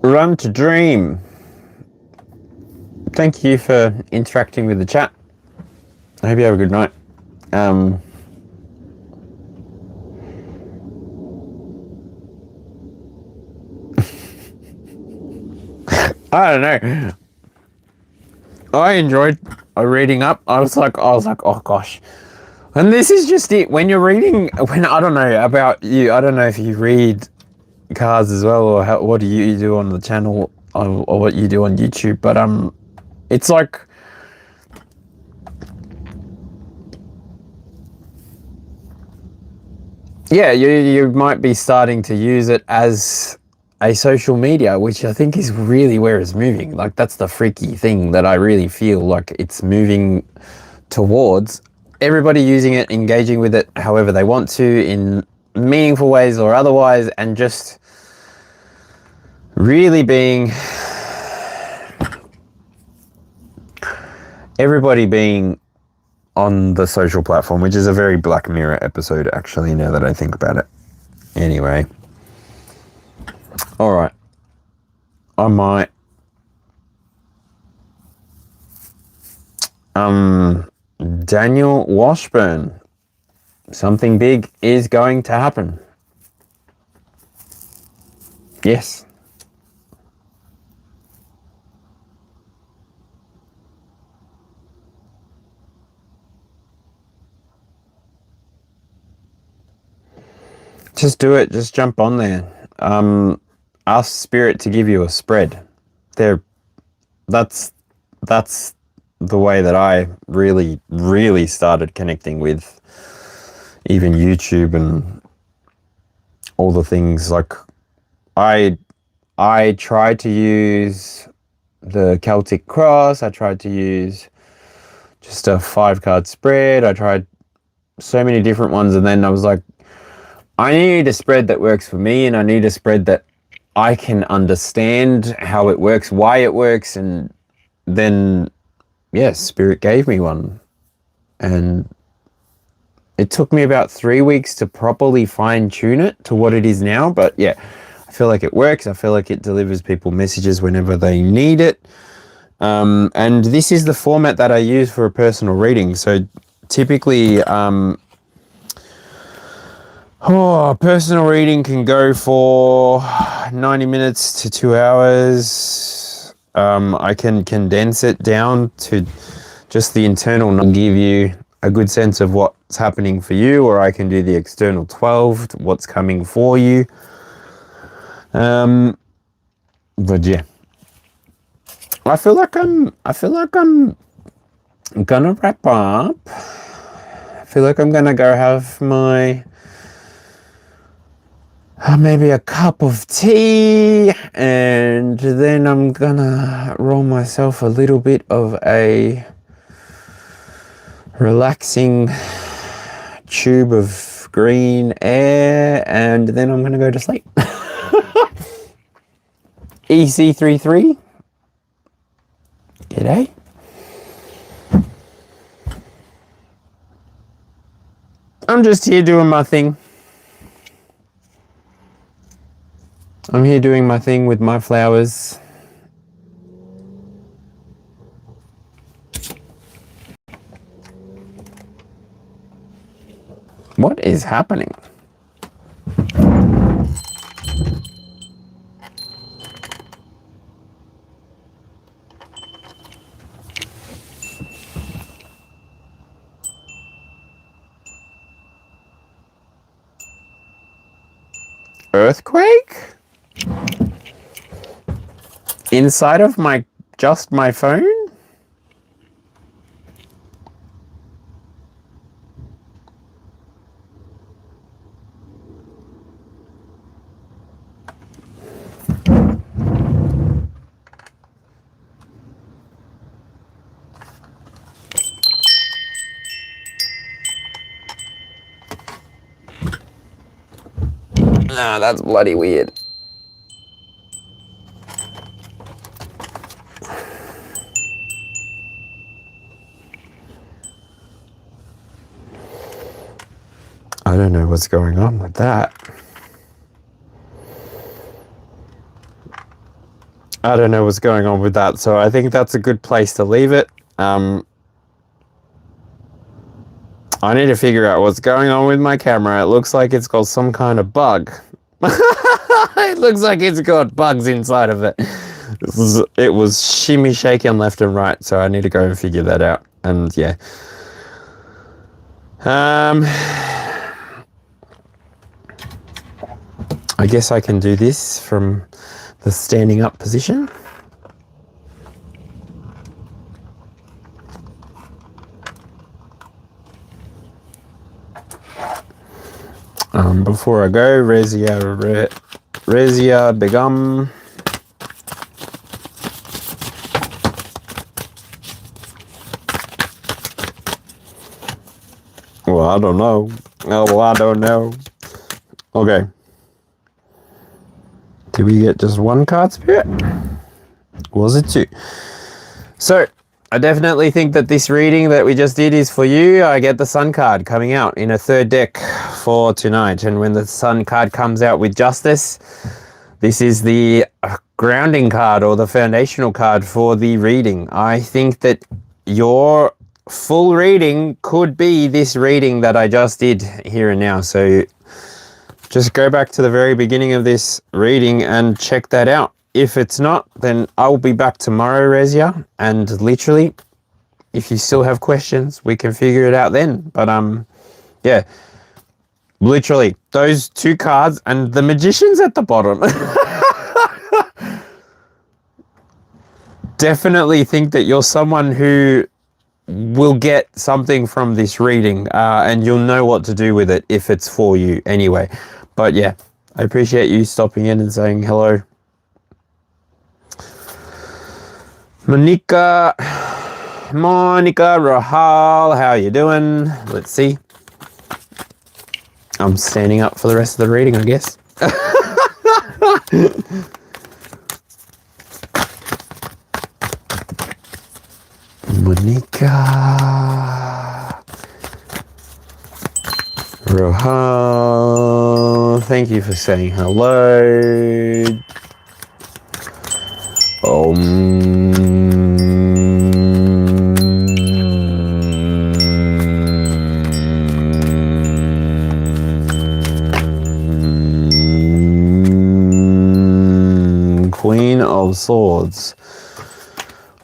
Run to Dream. Thank you for interacting with the chat. I hope you have a good night. I don't know. I enjoyed reading up. I was like, oh gosh. And this is just it. When you're reading, I don't know about you. I don't know if you read cards as well, or what do you do on the channel, or what you do on YouTube. But it's like, yeah, you might be starting to use it as a social media, which I think is really where it's moving. Like, that's the freaky thing that I really feel like it's moving towards. Everybody using it, engaging with it however they want to, in meaningful ways or otherwise, and just really being, everybody being on the social platform, which is a very Black Mirror episode, actually, now that I think about it. Anyway. All right. I might Daniel Washburn. Something big is going to happen. Yes. Just do it. Just jump on there. Ask Spirit to give you a spread. That's the way that I really started connecting with even YouTube and all the things. Like, I tried to use the Celtic Cross. I tried to use just a 5-card spread. I tried so many different ones, and then I was like, I need a spread that works for me, and I need a spread that I can understand how it works, why it works. And then, yes, Spirit gave me one. And it took me about 3 weeks to properly fine-tune it to what it is now. But yeah, I feel like it works. I feel like it delivers people messages whenever they need it. And this is the format that I use for a personal reading. So typically, personal reading can go for 90 minutes to 2 hours. I can condense it down to just the internal and give you a good sense of what's happening for you, or I can do the external 12, what's coming for you. But yeah, I feel like I'm gonna wrap up. I feel like I'm gonna go have my maybe a cup of tea, and then I'm gonna roll myself a little bit of a relaxing tube of green air, and then I'm gonna go to sleep. EC33, g'day. I'm just here doing my thing. I'm here doing my thing with my flowers. What is happening? Earthquake? Inside of just my phone? Nah, that's bloody weird. I don't know what's going on with that. I don't know what's going on with that, so I think that's a good place to leave it. I need to figure out what's going on with my camera. It looks like it's got some kind of bug. It looks like it's got bugs inside of it. It was shimmy shaking left and right, so I need to go and figure that out. And yeah. I guess I can do this from the standing up position. Before I go, Rezia Begum. Well, I don't know. Oh, well, I don't know. Okay. Did we get just one card, Spirit? Was it two? So, I definitely think that this reading that we just did is for you. I get the Sun card coming out in a third deck for tonight. And when the Sun card comes out with Justice, this is the grounding card or the foundational card for the reading. I think that your full reading could be this reading that I just did here and now. So just go back to the very beginning of this reading and check that out. If it's not, then I'll be back tomorrow, Rezia, and literally, if you still have questions, we can figure it out then. But yeah, literally, those two cards and the Magician's at the bottom. Definitely think that you're someone who will get something from this reading, and you'll know what to do with it if it's for you anyway. But yeah, I appreciate you stopping in and saying hello. Monica Rahal, how you doing? Let's see. I'm standing up for the rest of the reading, I guess. Monica Rahal, thank you for saying hello. Queen of Swords.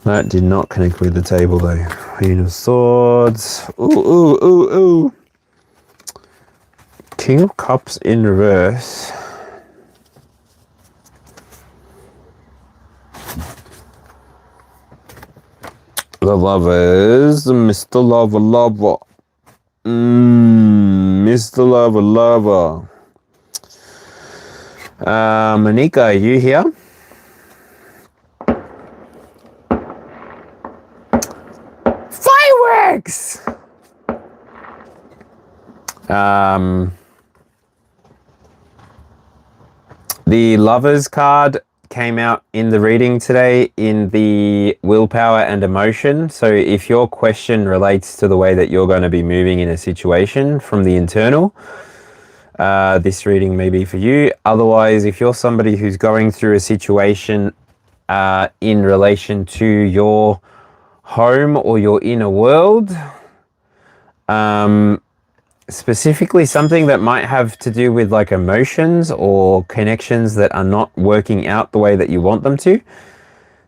That did not connect with the table though. Queen of Swords. Ooh. King of Cups in reverse. The Lovers. Mr. Lover. Mr. Lover. Monica, are you here? Fireworks! The Lovers card came out in the reading today in the willpower and emotion. So if your question relates to the way that you're going to be moving in a situation from the internal, this reading may be for you. Otherwise, if you're somebody who's going through a situation in relation to your home or your inner world, specifically something that might have to do with like emotions or connections that are not working out the way that you want them to,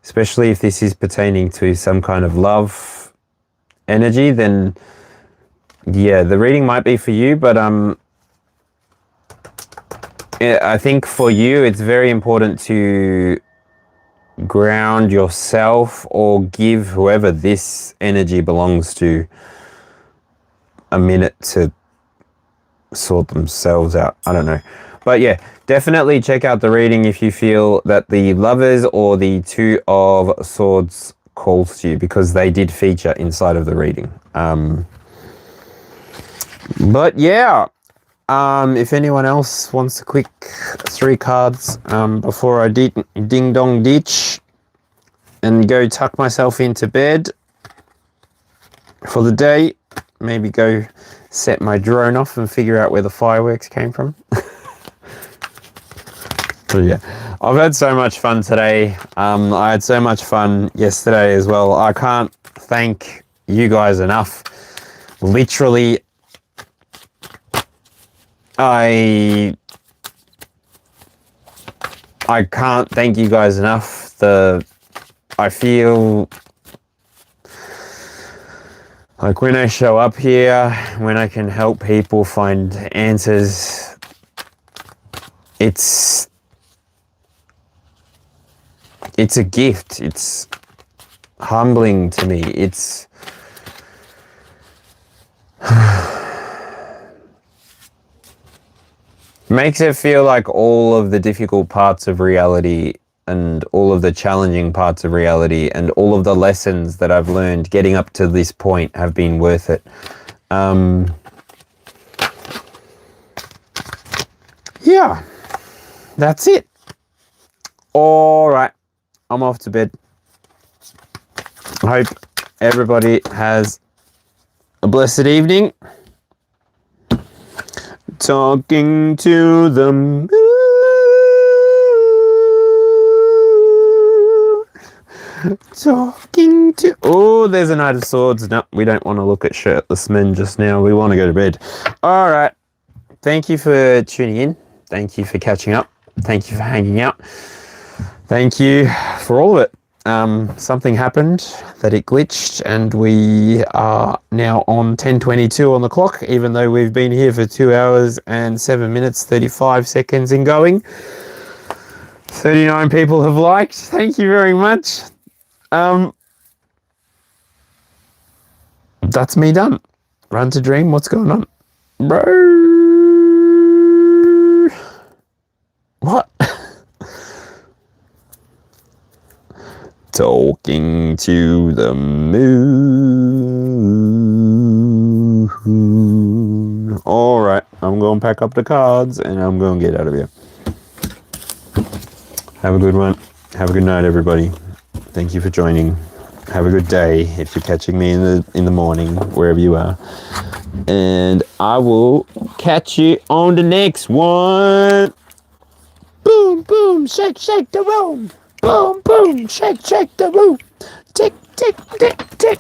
especially if this is pertaining to some kind of love energy, then yeah, the reading might be for you. But I think for you, it's very important to ground yourself or give whoever this energy belongs to a minute to sort themselves out. I don't know. But yeah, definitely check out the reading if you feel that the Lovers or the Two of Swords calls to you, because they did feature inside of the reading. But yeah, if anyone else wants a quick 3 cards before I ding dong ditch and go tuck myself into bed for the day, maybe go set my drone off and figure out where the fireworks came from. So yeah, I've had so much fun today. I had so much fun yesterday as well. I can't thank you guys enough. Literally, I can't thank you guys enough. I feel like when I show up here, when I can help people find answers, it's a gift. It's humbling to me. It's makes it feel like all of the difficult parts of reality and all of the challenging parts of reality and all of the lessons that I've learned getting up to this point have been worth it. Yeah, that's it. All right, I'm off to bed. I hope everybody has a blessed evening. Talking to the moon. Talking to... Oh, there's a Knight of Swords. No, we don't want to look at shirtless men just now. We want to go to bed. All right. Thank you for tuning in. Thank you for catching up. Thank you for hanging out. Thank you for all of it. Something happened that it glitched and we are now on 10:22 on the clock, even though we've been here for 2 hours and 7 minutes 35 seconds and going. 39 people have liked. Thank you very much. That's me done. Run to dream. What's going on? Bro. What? Talking to the moon. All right, I'm going to pack up the cards and I'm going to get out of here. Have a good one. Have a good night, everybody. Thank you for joining. Have a good day if you're catching me in the morning, wherever you are. And I will catch you on the next one. Boom, boom, shake, shake the room. Boom, boom, shake, shake the room. Tick, tick, tick, tick.